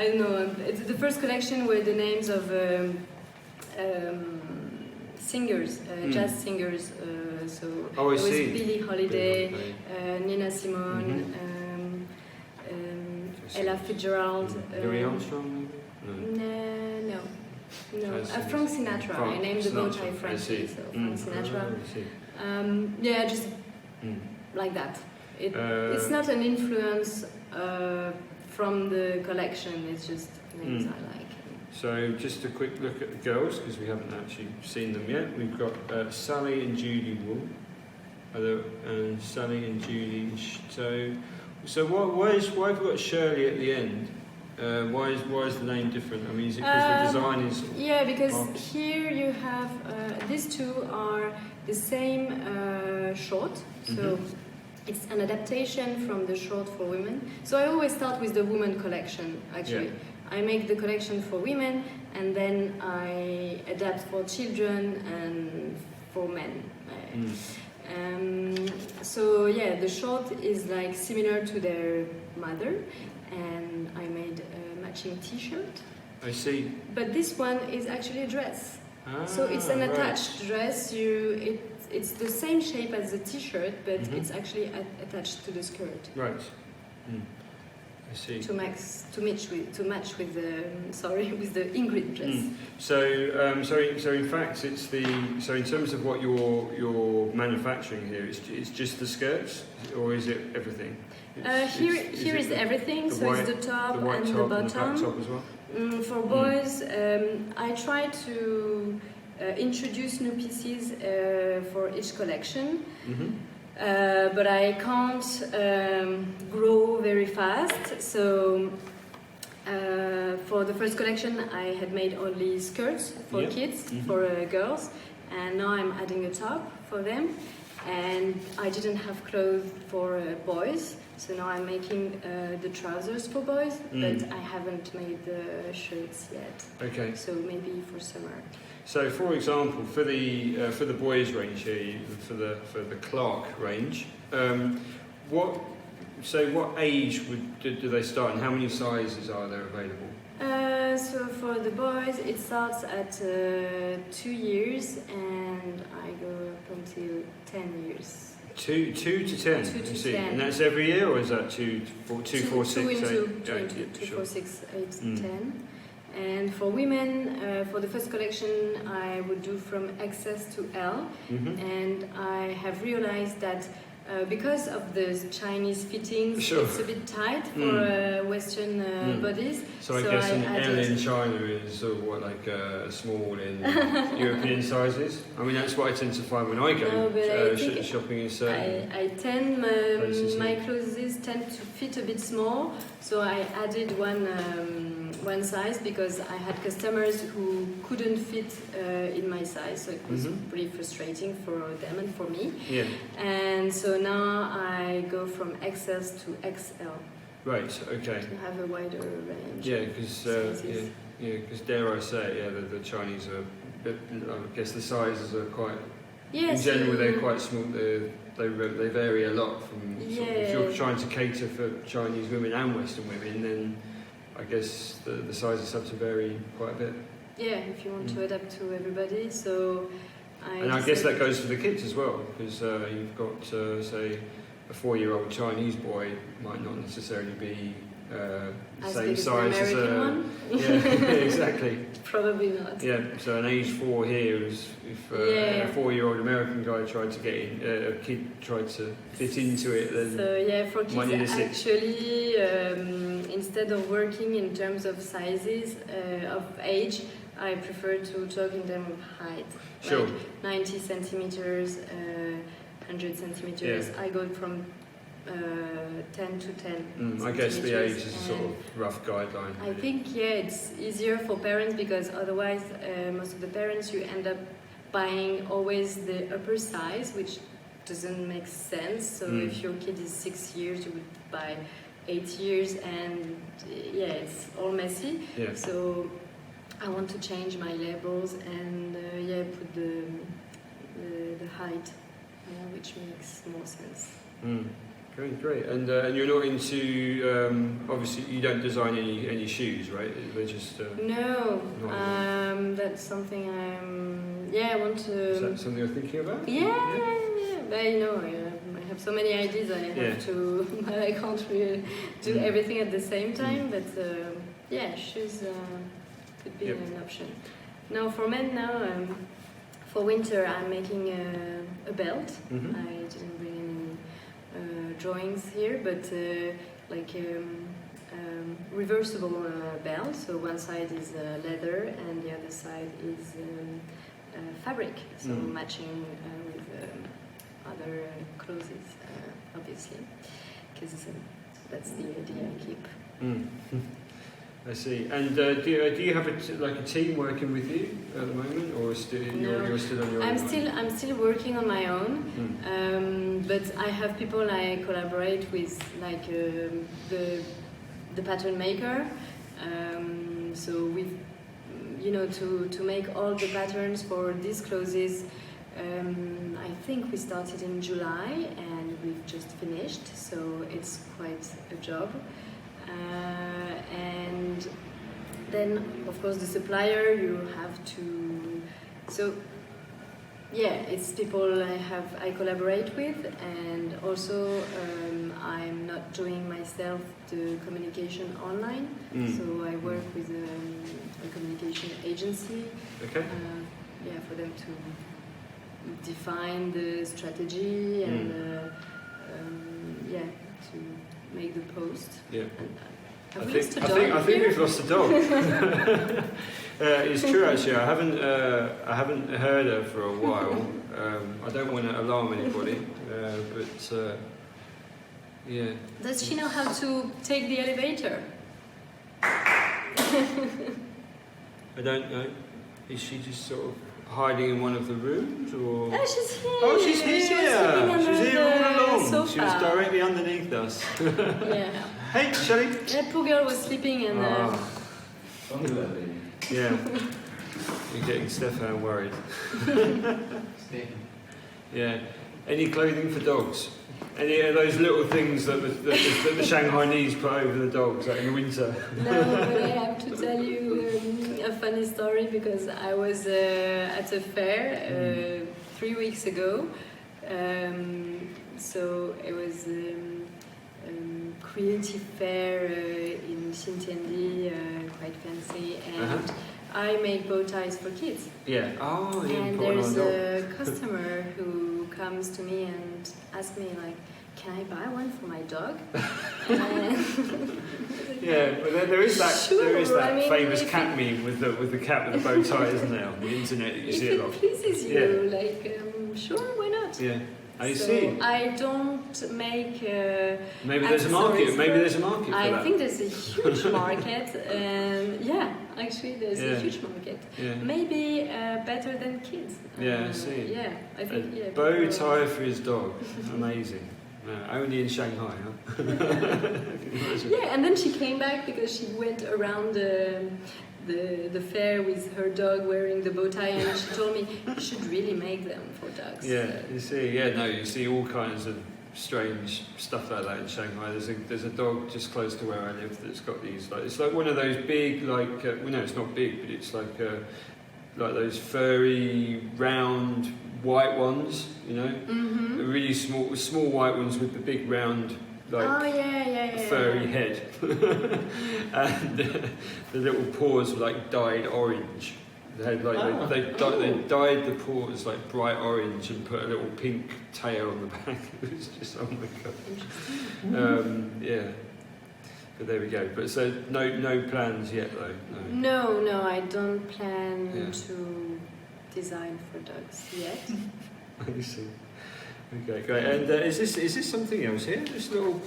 S2: don't know, the first collection were the names of singers, jazz singers. So
S1: I
S2: it was
S1: see.
S2: Billie Holiday, Nina Simone, Ella Fitzgerald.
S1: Louis Armstrong, maybe?
S2: No. Frank Sinatra. I named the boat I Frankie, so Frank Sinatra. Yeah, just like that. It's not an influence from the collection, it's just names I like.
S1: So just a quick look at the girls, because we haven't actually seen them yet. We've got Sally and Judy Wool, and Sally and Judy. So why have we got Shirley at the end? Why is the name different? I mean, is it because the design is...
S2: Yeah, because here you have, these two are the same short, so it's an adaptation from the short for women. So I always start with the women collection, actually. Yeah. I make the collection for women, and then I adapt for children and for men. So yeah, the short is like similar to their mother, and I made a matching T-shirt.
S1: I see.
S2: But this one is actually a dress. So it's an attached dress. It's the same shape as the T-shirt, but it's actually attached to the skirt.
S1: Right. I see.
S2: To match with the Ingrid dress.
S1: So in fact, so in terms of what you're manufacturing here, it's just the skirts, or is it everything?
S2: Here is everything. So it's the top and the bottom.
S1: And the back top as well.
S2: For boys, I try to introduce new pieces for each collection. But I can't grow very fast, so for the first collection I had made only skirts for kids, for girls, and now I'm adding a top for them, and I didn't have clothes for boys, so now I'm making the trousers for boys, but I haven't made the shirts yet. Okay. So maybe for summer.
S1: So, for example, for the boys' range here, for the KARAK range, what age do they start, and how many sizes are there available?
S2: So for the boys, it starts at 2 years, and I go up until 10 years. 2 to 10.
S1: 2 to 10, and that's every year, or is that 2, 4, 6, 8?
S2: 2, 4, 6, 8, 10. And for women, for the first collection, I would do from XS to L. And I have realized that because of the Chinese fittings, it's a bit tight for Western bodies.
S1: So I guess an L in China is sort of what, like small in European sizes? I mean, that's what I tend to find when I go shopping in certain places.
S2: My clothes tend to fit a bit small, so I added one size because I had customers who couldn't fit in my size, so it was pretty frustrating for them and for me. Yeah. And so now I go from XS to XL.
S1: Right. Okay.
S2: To have a wider range.
S1: Yeah, because dare I say, the Chinese are. I guess the sizes are quite. Yes. In general, they're quite small. They vary a lot from. If you're trying to cater for Chinese women and Western women, then I guess the sizes have to vary quite a bit. Yeah, if you want to adapt to everybody. So. I guess that goes for the kids as well, because you've got, say, a 4-year-old Chinese boy might not necessarily be the same size as a one. Yeah, exactly. Probably not. Yeah, so an age 4 here is if a 4-year-old American guy tried to get in, a kid tried to fit into it, then so for kids actually, instead of working in terms of sizes of age, I prefer to talk in terms of height. Sure. Like 90 centimeters, 100 centimeters. I go from 10 to 10. I guess the age is a sort of rough guideline. I think it's easier for parents because otherwise, most of the parents you end up buying always the upper size, which doesn't make sense. So if your kid is 6 years, you would buy 8 years, and it's all messy. Yeah. So I want to change my labels and put the height, which makes more sense. Great. And you're not into obviously you don't design any shoes, right? They're just no. That's something I want to. Is that something you're thinking about? Yeah. But I
S2: have so many ideas. I have to. I can't really do everything at the same time. But yeah, shoes could be an option. Now for men, for winter, I'm making a belt. I didn't bring any drawings here, but reversible belt. So one side is leather and the other side is fabric. So matching with other clothes, obviously, because that's the idea I keep.
S1: I see. And do you have a team working with you at the moment, or you're still on your own?
S2: I'm still working on my own, but I have people I collaborate with, like the pattern maker. So we've, to make all the patterns for these clothes. I think we started in July and we've just finished, so it's quite a job. And then, of course, the supplier, you have to. So, yeah, it's people I collaborate with, and also I'm not doing myself the communication online. So I work with a communication agency.
S1: Okay.
S2: For them to define the strategy and to make the post.
S1: Yeah.
S2: I
S1: think we've lost a dog. It's true, actually. I haven't heard her for a while. I don't want to alarm anybody, but yeah.
S2: Does she know how to take the elevator?
S1: I don't know. Is she just sort of hiding in one of the rooms, or?
S2: Oh, she's here.
S1: Oh, she's here. She's here all along.
S2: Sofa.
S1: She was directly underneath us.
S2: Yeah.
S1: Hey, Shelley.
S2: That poor girl was sleeping and.
S1: Yeah. You're getting Stefan worried. Yeah. Any clothing for dogs? Any of those little things that the Shanghainese put over the dogs, like in the winter?
S2: No, but I have to tell you a funny story, because I was at a fair 3 weeks ago. So it was creative fair in Xintiandi, quite fancy, and I make bow ties for kids.
S1: Yeah. Oh, yeah.
S2: And there's a customer who comes to me and asks me, like, can I buy one for my dog?
S1: Yeah, but there is that
S2: Sure,
S1: famous cat meme with the cat with the bow tie, isn't there, on the internet? You see
S2: If
S1: a lot.
S2: it pleases you, sure, why not?
S1: Yeah. I
S2: So
S1: see.
S2: I don't make.
S1: Maybe there's a market. Maybe there's a market for that.
S2: I think there's a huge market. Actually, there's a huge market.
S1: Yeah.
S2: Maybe better than kids.
S1: Yeah, I see.
S2: Yeah, I think.
S1: A bow tie for his dog. Amazing. Only in Shanghai, huh?
S2: Yeah, and then she came back because she went around the fair with her dog wearing the bow tie, and she told me you should really make them for dogs.
S1: Yeah, you see. Yeah, no, you see all kinds of strange stuff like that in Shanghai. There's a dog just close to where I live that's got these. It's like one of those big, no, it's not big, but it's like those furry, round, white ones. The really small white ones with the big round. Furry head, and the little paws were like dyed orange. They had they dyed the paws like bright orange and put a little pink tail on the back. It was just, oh my god. Yeah, but there we go. But so no plans yet though.
S2: No, I don't plan to design for dogs yet.
S1: I see. Okay, great. And is this something else here? This little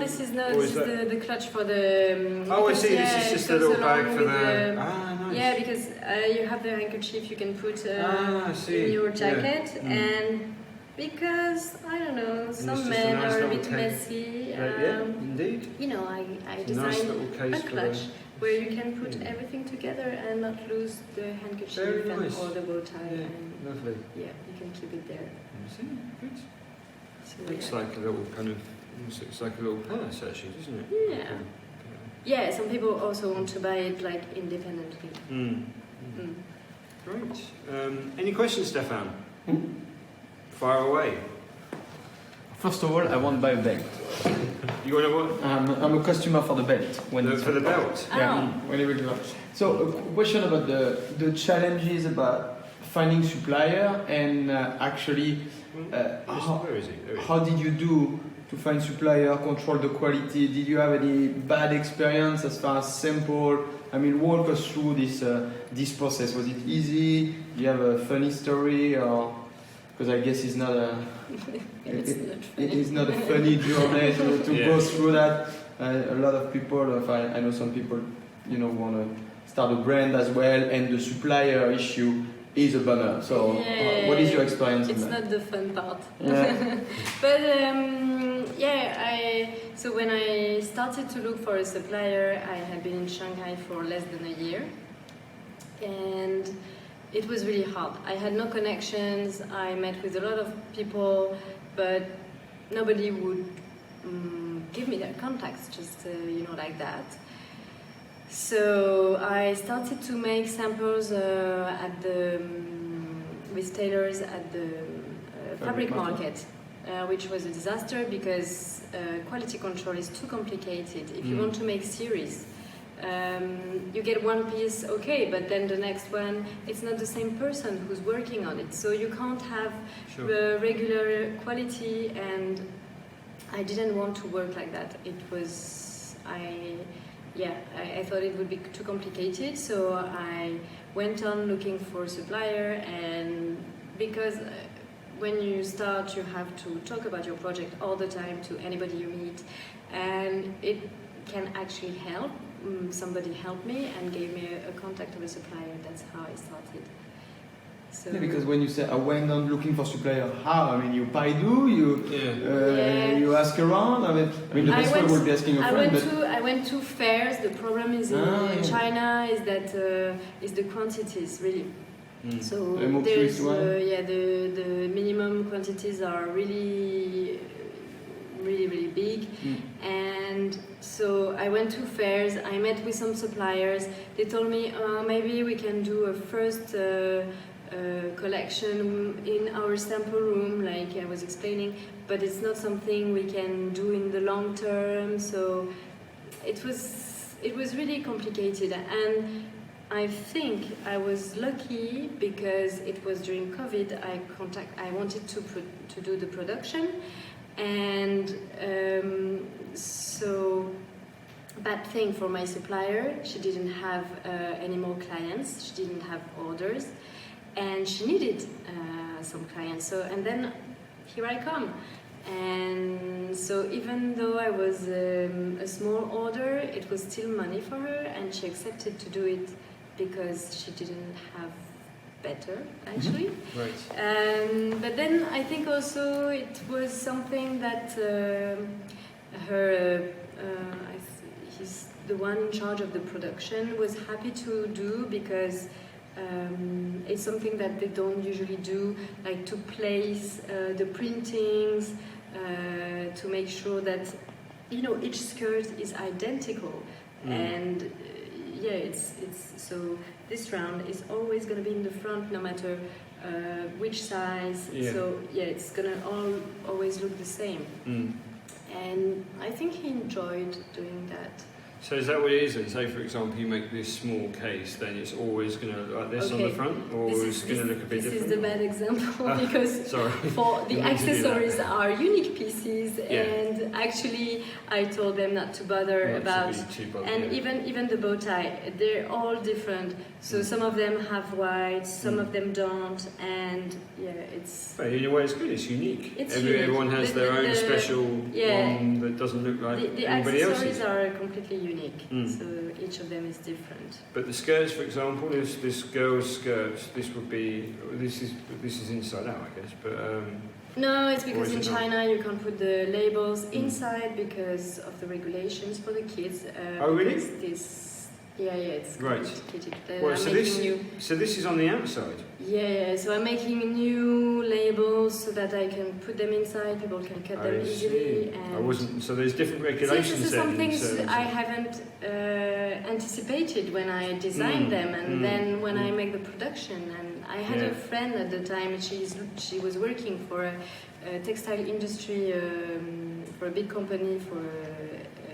S2: this is the clutch for the.
S1: I see. This is just a little bag for the. Nice.
S2: Yeah, because you have the handkerchief you can put in your jacket, and because I don't know, some men are a bit messy.
S1: Indeed.
S2: I designed a clutch where you can put everything together and not lose the handkerchief or the bow tie.
S1: Yeah, lovely.
S2: Yeah, you can keep it there.
S1: Good.
S2: So,
S1: looks like a little looks like a little purse actually, doesn't it?
S2: Yeah. Yeah, some people also want to buy it like independently.
S1: Great. Any questions, Stefan? Fire away.
S3: First of all, I want to buy a belt.
S1: You want to what?
S3: I'm a customer for the belt.
S1: For the belt?
S3: Yeah, when it will do. So, a question about the challenges about finding supplier and actually
S1: Where is it?
S3: how did you do to find supplier, control the quality? Did you have any bad experience as far as sample? I mean, walk us through this process. Was it easy? Do you have a funny story, or because I guess it's not a it is not a funny journey to go through that. A lot of people, I know some people, want to start a brand as well, and the supplier issue is a bummer. So, what is your experience?
S2: It's not the fun part. Yeah. But so when I started to look for a supplier, I had been in Shanghai for less than a year, and it was really hard. I had no connections. I met with a lot of people, but nobody would give me their contacts, just like that. So I started to make samples with tailors at the fabric market, which was a disaster because quality control is too complicated. If you want to make series, you get one piece, okay, but then the next one, it's not the same person who's working on it, so you can't have regular quality, and I didn't want to work like that. I thought it would be too complicated, so I went on looking for a supplier, and because when you start, you have to talk about your project all the time to anybody you meet, and it can actually help. Somebody helped me and gave me a contact of a supplier. That's how I started. So
S3: because when you say I went on looking for supplier, how? I mean, you Baidu, you ask around. I mean the best way would be asking a friend.
S2: I went to fairs. The problem is in China is that is the quantities really. So there's the minimum quantities are really big, and so I went to fairs. I met with some suppliers. They told me maybe we can do a first collection in our sample room, like I was explaining, but it's not something we can do in the long term. So it was really complicated, and I think I was lucky because it was during COVID. I wanted to do the production, and so bad thing for my supplier. She didn't have any more clients. She didn't have orders, and she needed some clients. So and then here I come. And so even though I was a small order, it was still money for her, and she accepted to do it because she didn't have better, actually.
S1: Right.
S2: But then I think also it was something that he's the one in charge of the production, was happy to do, because it's something that they don't usually do, like to place the printings, to make sure that each skirt is identical, and it's so this round is always going to be in the front, no matter which size. So it's going to always look the same. And I think he enjoyed doing that.
S1: So is that what it is? And say, for example, you make this small case, then it's always going to look like this on the front, or it's going to look a bit different?
S2: This is the bad example, because for the accessories are unique pieces, and actually I told them not to bother about. And even the bow tie, they're all different. So some of them have white, some of them don't, and it's.
S1: But in a way, it's good. It's unique.
S2: Everyone
S1: has their own special one that doesn't look like
S2: the
S1: anybody else's.
S2: The accessories are completely unique, so each of them is different.
S1: But the skirts, for example, this girl's skirts. This is inside out, I guess. But
S2: no, it's because in China you can't put the labels inside because of the regulations for the kids.
S1: Oh, really?
S2: It's complicated.
S1: Well, so this is on the outside?
S2: Yeah, so I'm making new labels so that I can put them inside, people can cut them easily. And
S1: so there's different regulations.
S2: This is some things I haven't anticipated when I designed them, and then when I make the production. And I had a friend at the time, she was working for textile industry for a big company for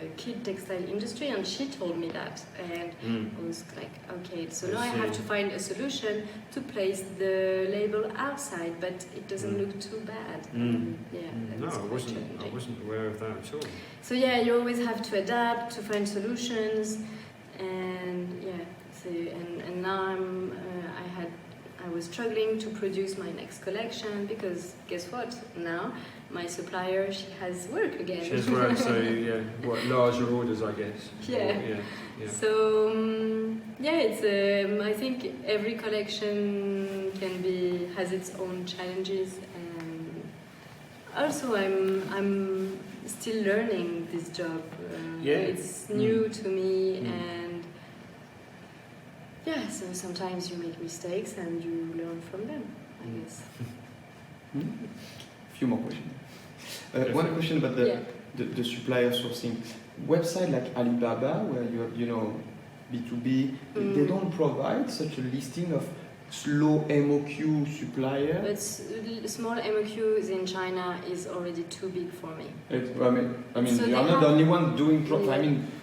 S2: a kid textile industry, and she told me that, and I was like, okay, so now I have to find a solution to place the label outside, but it doesn't look too bad.
S1: No, I wasn't aware of that at all.
S2: So yeah, you always have to adapt to find solutions, and so and now I was struggling to produce my next collection because guess what? Now my supplier, she has work again.
S1: She has work, so larger orders, I guess.
S2: Yeah. So it's I think every collection has its own challenges, and also I'm still learning this job. It's new to me, and so sometimes you make mistakes and you learn from them, I guess.
S3: A few more questions. One question about the supplier sourcing. Website like Alibaba, where you have, B2B, they don't provide such a listing of slow MOQ supplier.
S2: But small MOQs in China is already too big for me.
S3: So you are not the only one doing.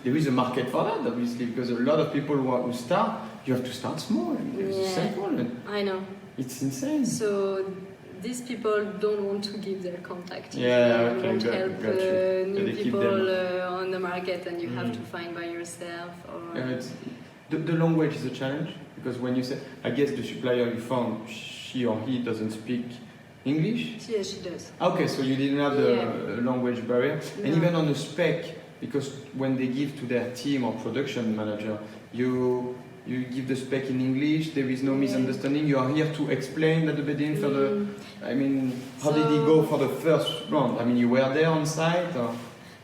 S3: There is a market for that, obviously, because a lot of people who start, you have to start small. It's simple.
S2: I know.
S3: It's insane.
S2: So these people don't want to give their contact.
S3: Yeah,
S2: they won't help new people on the market, and you have to find by yourself.
S3: The language is a challenge, because when you say, I guess the supplier you found, she or he doesn't speak English?
S2: Yes, she does.
S3: Okay, so you didn't have the language barrier. No. And even on the spec, because when they give to their team or production manager, you give the spec in English, there is no misunderstanding, you are here to explain at the beginning for the... how did it go for the first round? You were there on site? Or?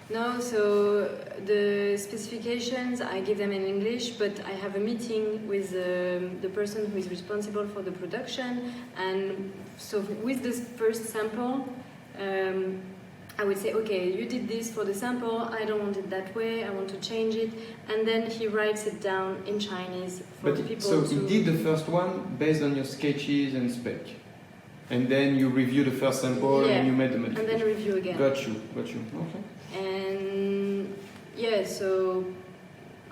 S2: No, so the specifications, I give them in English, but I have a meeting with the person who is responsible for the production, and so with this first sample, I would say, okay, you did this for the sample, I don't want it that way, I want to change it, and then he writes it down in Chinese for people
S3: So he did the first one based on your sketches and spec, and then you review the first sample and you made the modification.
S2: And then review again.
S3: Got you, okay.
S2: And so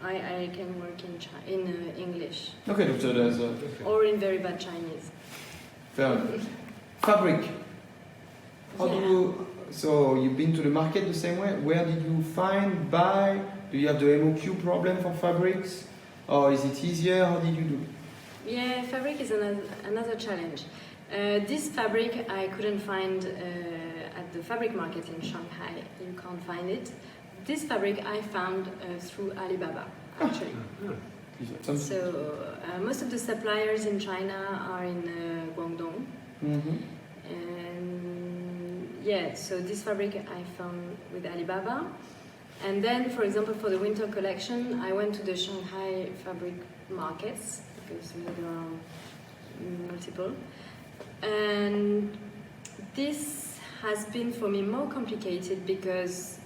S2: I can work in English.
S3: Okay, so there's
S2: or in very bad Chinese.
S3: Fair enough. Fabric. So you've been to the market the same way? Where did you buy? Do you have the MOQ problem for fabrics? Or is it easier? How did you do?
S2: Yeah, fabric is another challenge. This fabric I couldn't find at the fabric market in Shanghai. You can't find it. This fabric I found through Alibaba, actually. So most of the suppliers in China are in Guangdong. And so this fabric I found with Alibaba. And then, for example, for the winter collection, I went to the Shanghai fabric markets, because there are multiple. And this has been for me more complicated because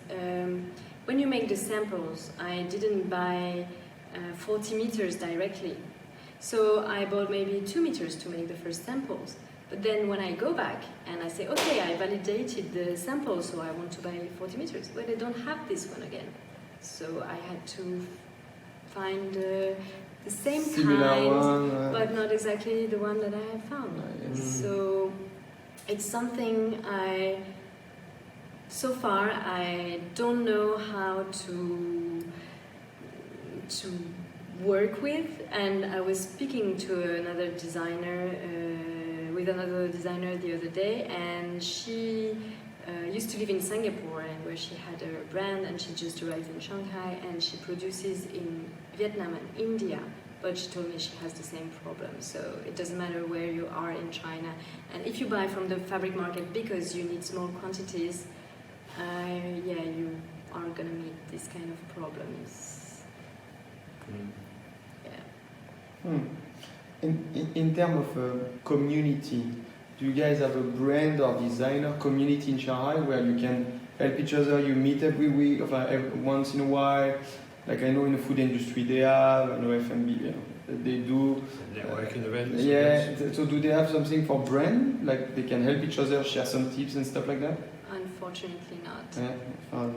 S2: when you make the samples, I didn't buy 40 meters directly. So I bought maybe 2 meters to make the first samples. But then when I go back and I say, okay, I validated the sample, so I want to buy 40 meters. Well, they don't have this one again. So I had to find the same
S3: similar
S2: kind,
S3: one,
S2: but not exactly the one that I have found. So it's something so far I don't know how to work with. And I was speaking to another designer, the other day, and she used to live in Singapore, and where she had her brand, and she just arrived in Shanghai, and she produces in Vietnam and India, but she told me she has the same problem. So it doesn't matter where you are in China, and if you buy from the fabric market because you need small quantities, you are gonna meet this kind of problems.
S3: In terms of community, do you guys have a brand or designer community in Shanghai where you can help each other? You meet every week, or once in a while? Like I know in the food industry they have, I know F&B, they do
S1: Networking events.
S3: yeah. So do they have something for brand? Like they can help each other, share some tips and stuff like that?
S2: Unfortunately not.
S3: Yeah.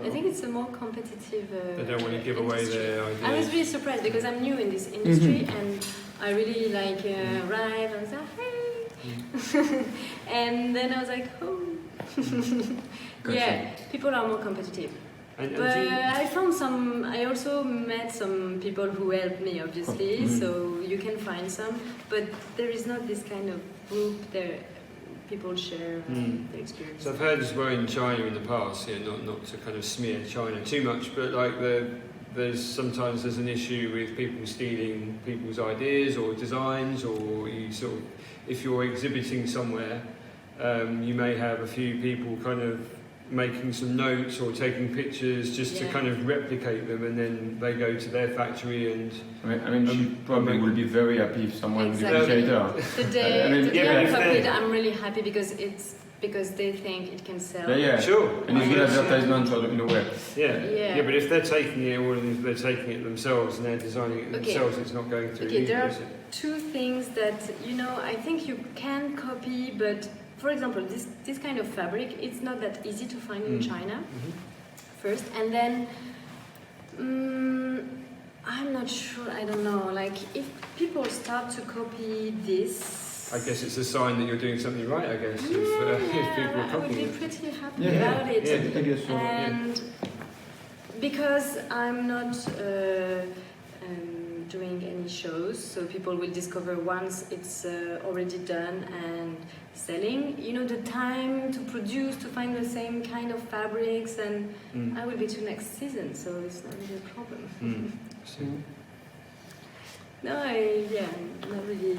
S2: I think it's a more competitive.
S1: They don't want to give away
S2: industry.
S1: their ideas.
S2: I was really surprised because I'm new in this industry and I really like arrived and I was like, hey, and then I was like, oh, yeah, people are more competitive.
S1: And
S2: But
S1: do you,
S2: I found some. I also met some people who helped me, obviously. So you can find some, but there is not this kind of group there. People share their experience.
S1: so I've heard as well in China in the past, not to kind of smear China too much, but like there's an issue with people stealing people's ideas or designs, or you sort of, if you're exhibiting somewhere, you may have a few people kind of making some notes or taking pictures just to kind of replicate them, and then they go to their factory and.
S3: I mean, she probably will be very happy if someone will
S2: Exactly.
S3: replicate her.
S2: The day
S1: if
S2: I
S1: they-
S2: copied, I'm really happy because they think it can sell.
S3: Yeah.
S1: Sure.
S3: And it's good advertisement in a way.
S1: Yeah, but if they're taking it, or if they're taking it themselves and they're designing it themselves, it's not going through.
S2: Okay, there are
S1: is it?
S2: two things that I think you can copy, but for example, this kind of fabric, it's not that easy to find in China. First, and then I'm not sure. I don't know. Like if people start to copy this,
S1: I guess it's a sign that you're doing something right. I guess if people are
S2: I would be
S1: copying it.
S2: pretty happy about it.
S1: Yeah.
S3: I guess so.
S2: And because I'm not doing any shows, so people will discover once it's already done and selling. The time to produce, to find the same kind of fabrics, and I will be to next season, so it's not really a problem. No, I'm not really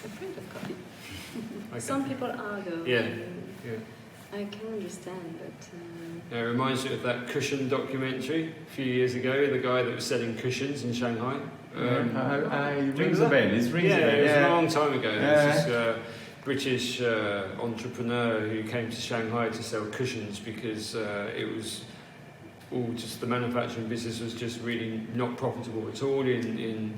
S2: afraid of copy.
S1: Okay.
S2: Some people are though.
S1: Yeah.
S2: and
S1: Yeah.
S2: I can understand, but.
S1: It reminds me of that cushion documentary a few years ago. The guy that was selling cushions in Shanghai.
S3: I
S1: rings
S3: rings
S1: a
S3: a bell. It rings a bell.
S1: It was
S3: Yeah.
S1: a long time ago. There was this British entrepreneur who came to Shanghai to sell cushions because it was all just the manufacturing business was just really not profitable at all in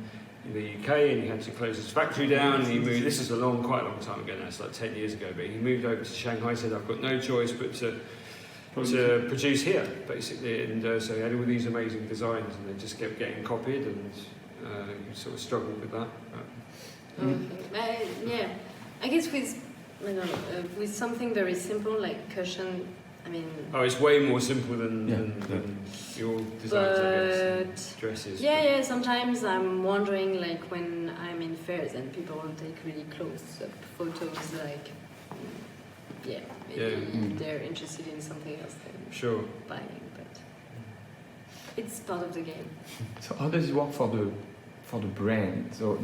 S1: the UK, and he had to close his factory down. And he moved. This is quite a long time ago now. It's like 10 years ago. But he moved over to Shanghai. Said, "I've got no choice but to produce here, basically." And so he had all these amazing designs, and they just kept getting copied, and he sort of struggled with that.
S2: Okay. I guess with something very simple like cushion, I mean.
S1: Oh, it's way more simple than your designs, I guess. Dresses.
S2: Yeah. Sometimes I'm wondering, like when I'm in fairs and people will take really close-up photos, like, maybe they're interested in something else than buying, but it's part of the game.
S3: So how does it work for the brand? So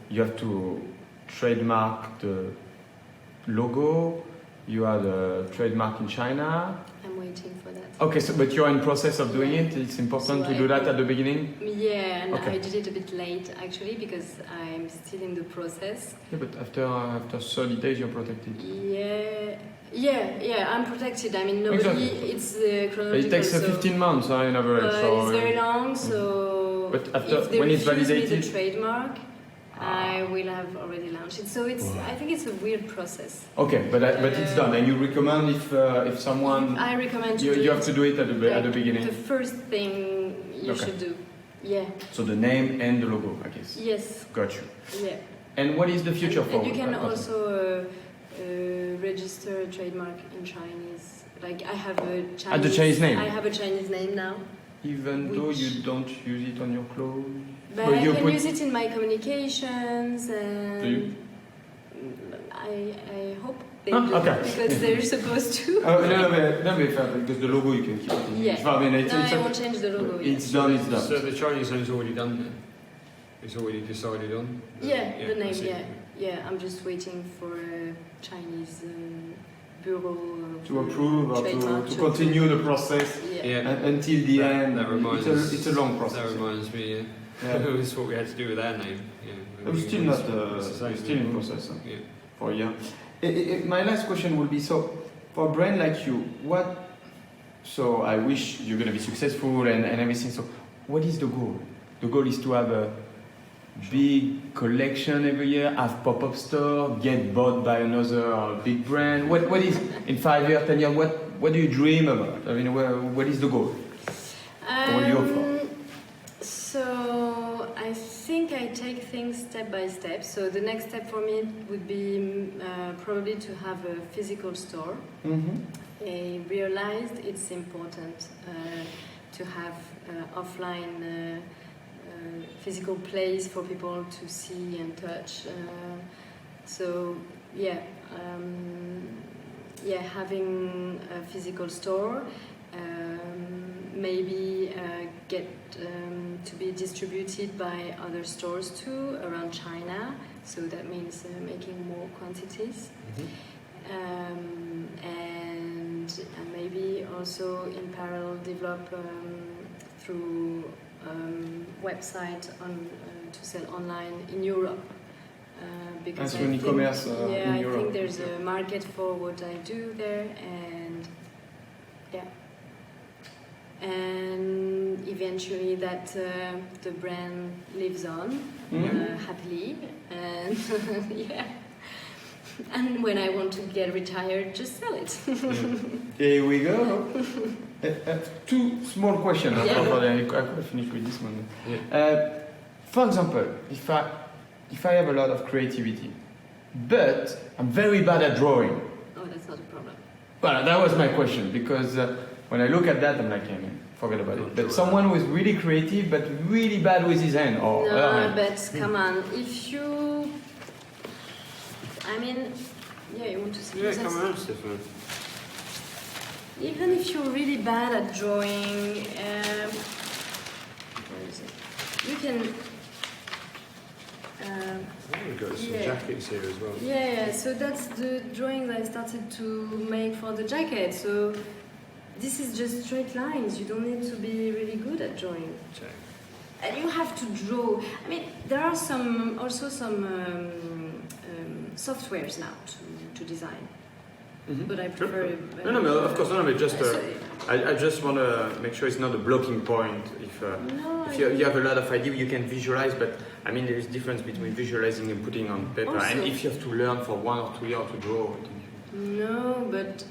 S3: you have to trademark the logo. You have the trademark in China.
S2: I'm waiting for that.
S3: Okay, but you're in process of doing it. It's important to do that at the beginning.
S2: Yeah, and I did it a bit late actually because I'm still in the process.
S3: Yeah, but after 30 days you're protected.
S2: Yeah, I'm protected. I mean, nobody.
S3: Exactly.
S2: It's chronological.
S3: It takes 15 months in average. So
S2: it's very long. So
S3: but after
S2: if they
S3: when it's
S2: refuse me
S3: validated,
S2: the trademark, I will have already launched it. So I think it's a weird process.
S3: Okay, but it's done. And you recommend if someone.
S2: I recommend
S3: you have to do it at the beginning.
S2: The first thing you should do. Yeah.
S3: So the name and the logo, I guess.
S2: Yes.
S3: Got you.
S2: Yeah.
S3: And what is the future for?
S2: And you can also register a trademark in Chinese. Like I have a Chinese.
S3: The Chinese name.
S2: I have a Chinese name now.
S3: Even though you don't use it on your clothes.
S2: But I can use it in my communications, and
S3: do you?
S2: I hope they
S3: Ah,
S2: do
S3: okay.
S2: because they're supposed to.
S3: No, because the logo you can keep it in.
S2: Yeah.
S3: I mean,
S2: I won't change the logo.
S3: It's done. It's done.
S1: So the Chinese name's already done then? It's already decided on?
S2: Yeah, the name,
S1: I see.
S2: yeah. I'm just waiting for a Chinese bureau
S3: to approve or
S2: trademark
S3: to continue the process until the end.
S1: That reminds
S3: it's a long process.
S1: That reminds me, it's what we had to do with our name.
S3: I'm still not still in process for a year. My last question will be, so for a brand like you, so I wish you're going to be successful and everything, so what is the goal? The goal is to have big collection every year, have pop-up store, get bought by another big brand? What is in 5 years, 10 years? What do you dream about? I mean, what is the goal? What do you hope for?
S2: So I think I take things step by step. So the next step for me would be probably to have a physical store.
S3: Mm-hmm.
S2: I realized it's important to have offline physical place for people to see and touch. So yeah, having a physical store. Maybe get to be distributed by other stores too around China, so that means making more quantities. And maybe also in parallel develop through website to sell online in Europe. Because
S3: As an e-commerce in
S2: I
S3: Europe.
S2: think there's a market for what I do there, and and eventually that the brand lives on happily, and and when I want to get retired, just sell it.
S3: Here we go. Two small questions.
S2: Yeah.
S3: I could finish with this one. For example, if I have a lot of creativity, but I'm very bad at drawing.
S2: Oh, that's not a problem.
S3: Well, that was my question, because when I look at that, I'm like, yeah, man, forget about it. But someone who is really creative, but really bad with his hand, or her
S2: No,
S3: hand.
S2: but come on, if you, I mean, you want to see.
S1: Yeah, come on, Stefan.
S2: Even if you're really bad at drawing, where is it? You can.
S1: We've got some
S2: Yeah.
S1: jackets here as well.
S2: Yeah, so that's the drawings I started to make for the jacket. So this is just straight lines. You don't need to be really good at drawing.
S1: Check.
S2: And you have to draw. I mean, there are some softwares now to design. But I prefer.
S1: No, of course not. But just,
S2: so-
S1: I just want to make sure it's not a blocking point. If you have a lot of ideas, you can visualize. But I mean, there is difference between visualizing and putting on paper.
S2: Also-
S1: And if you have to learn for 1 or 2 years to draw,
S2: No, but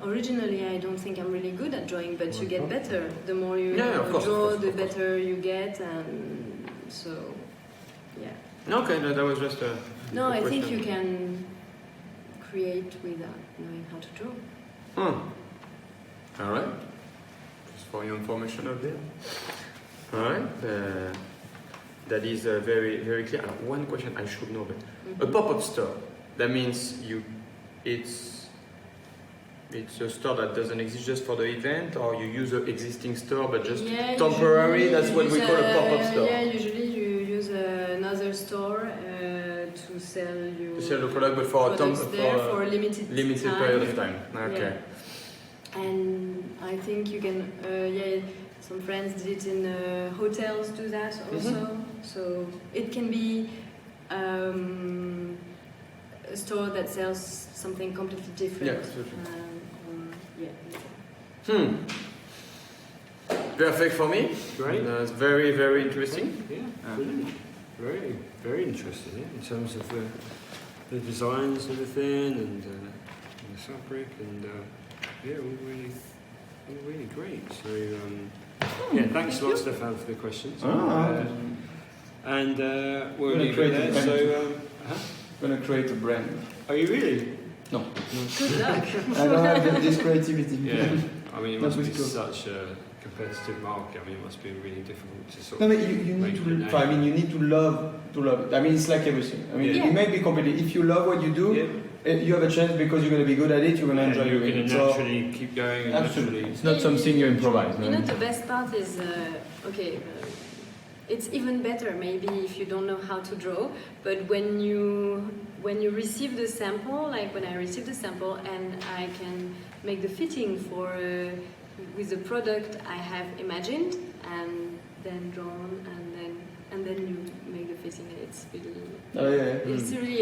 S2: originally I don't think I'm really good at drawing. But you get better the more you
S1: Yeah, of course,
S2: draw,
S1: of course,
S2: the
S1: of course.
S2: better you get, and so yeah.
S1: no, okay, no, that was just a.
S2: No,
S1: a
S2: I think
S1: question.
S2: you can create without knowing how to draw.
S1: All right. Just for your information out there. All right. That is very, very clear. One question I should know, but a pop-up store. That means it's a store that doesn't exist just for the event, or you use an existing store but just temporary.
S2: Usually
S1: That's what we
S2: use
S1: call a pop-up store.
S2: Yeah, usually you use another store to sell your
S1: To sell the product, but for a
S2: for a limited time.
S1: period of time. Okay.
S2: Yeah. And I think you can, some friends did it in hotels, do that also. So it can be a store that sells something completely different.
S1: Yeah, absolutely.
S2: Yeah.
S1: Perfect for me. Great. It's very, very interesting.
S2: Ah.
S1: Brilliant. Very, very interesting. Yeah, in terms of the designs and everything, and the fabric, and all really great. So thanks a lot, Stefan, for the questions. And we'll leave it there. So,
S3: Gonna create a brand.
S1: are you really?
S3: No.
S2: Good luck.
S3: I don't have this creativity.
S1: Yeah. I mean, it must
S3: That
S1: be
S3: was cool.
S1: such a competitive market. I mean, it must be really difficult to sort
S3: No,
S1: of.
S3: but you need
S1: make your
S3: to.
S1: name.
S3: I mean, you need to love it. I mean, it's like everything. I mean,
S2: Yeah.
S3: it may be competitive. If you love what you do, you have a chance because you're gonna be good at it. You're gonna enjoy
S1: You're
S3: doing
S1: going
S3: it.
S1: to
S3: So,
S1: naturally keep going. And
S3: absolutely,
S1: naturally.
S3: it's not something you improvise.
S2: You know, the best part is, it's even better maybe if you don't know how to draw, but when you receive the sample, like when I receive the sample and I can make the fitting with the product I have imagined and then drawn and then you make the fitting, and it's really it's really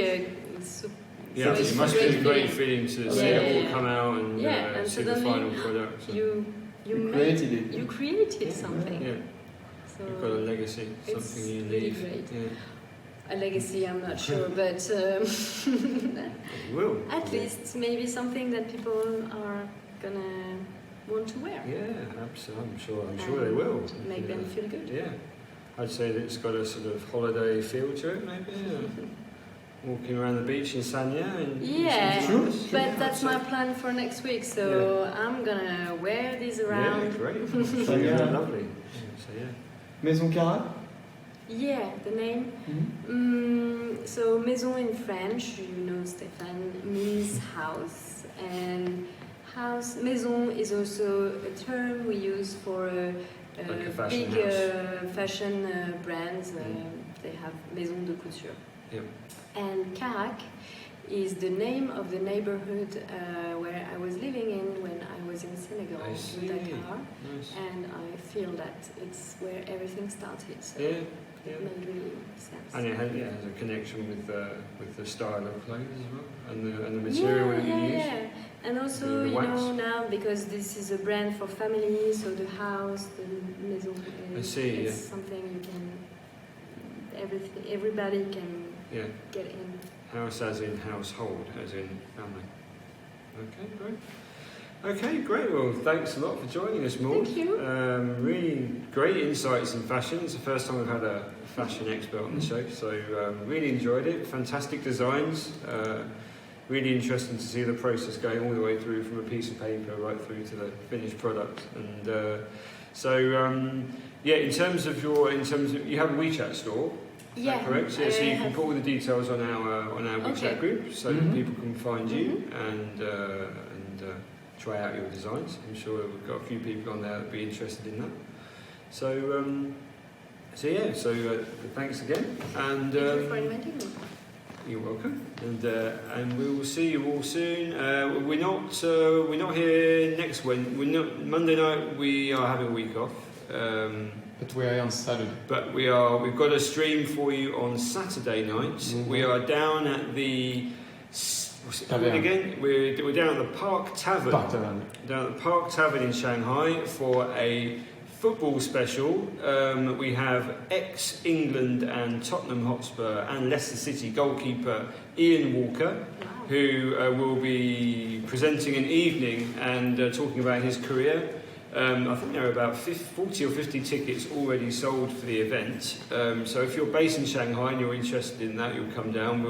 S1: Yeah,
S2: so
S1: it
S2: it's
S1: must
S2: a
S1: be a great
S2: feeling.
S1: feeling to
S3: Yeah,
S1: see it all
S2: yeah.
S1: come out and,
S2: And
S1: see the
S2: suddenly
S1: final product. And,
S2: You
S3: created it.
S2: You created something.
S1: yeah.
S2: So
S1: You've got a legacy,
S2: it's
S1: something you
S2: really
S1: leave.
S2: great.
S1: Yeah.
S2: A legacy, I'm not sure, but
S1: You will.
S2: at least maybe something that people are gonna want to wear.
S1: Yeah, absolutely. I'm sure they will.
S2: Make them feel good.
S1: Yeah. I'd say that it's got a sort of holiday feel to it, maybe. Walking around the beach in Sanya. And
S2: Yeah,
S3: True.
S2: but that's my plan for next week, so I'm gonna wear these
S1: Yeah,
S2: around.
S1: great.
S3: So, yeah.
S1: Lovely. So yeah.
S3: Maison KARAK?
S2: Yeah, the name. So Maison in French, you know, Stéphane, means house, and house Maison is also a term we use for
S1: Like a fashion
S2: big
S1: house.
S2: fashion brands. They have Maison de couture.
S1: Yep.
S2: And KARAK is the name of the neighborhood where I was living in when I was in Senegal,
S1: I see.
S2: in Dakar,
S1: Nice.
S2: and I feel that it's where everything started. So
S1: Yeah.
S2: it made really sense.
S1: And it has a connection with the style of clothes as well, and the material that you use.
S2: Yeah. And also,
S1: The
S2: you
S1: wax.
S2: know, now because this is a brand for family, so the house, the maison,
S1: I see,
S2: it's something you can, everybody can
S1: Yeah.
S2: get in.
S1: House as in household, as in family. Okay, great. Okay, great. Well, thanks a lot for joining us, Maud.
S2: Thank you.
S1: Really great insights in fashion. It's the first time we've had a fashion expert on the show, so really enjoyed it. Fantastic designs. Really interesting to see the process going all the way through from a piece of paper right through to the finished product. And in terms of you have a WeChat store. Is that correct? Yeah, so you can put all the details on our WeChat group so that people can find you and try out your designs. I'm sure we've got a few people on there that would be interested in that. So thanks again. And
S2: Thank you for inviting me.
S1: you're welcome. And we will see you all soon. We're not here next Wednesday. Monday night. We are having a week off.
S3: But we are on Saturday.
S1: But we've got a stream for you on Saturday night. We are down at the what's it called again? We're down at the Park Tavern. Down at the Park Tavern in Shanghai for a football special. We have ex-England and Tottenham Hotspur and Leicester City goalkeeper Ian Walker, who will be presenting an evening and talking about his career. I think there are about 40 or 50 tickets already sold for the event. So if you're based in Shanghai and you're interested in that, you'll come down.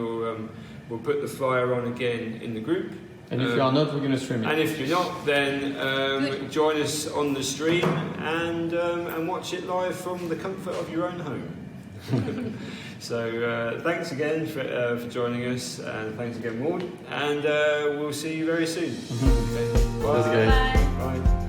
S1: We'll put the flyer on again in the group.
S3: And if you are not, we're going to stream it.
S1: And if you're not, then join us on the stream and watch it live from the comfort of your own home. So thanks again for joining us, and thanks again, Maud. And we'll see you very soon. Okay. Bye.
S3: That's great.
S2: Bye.
S1: Bye.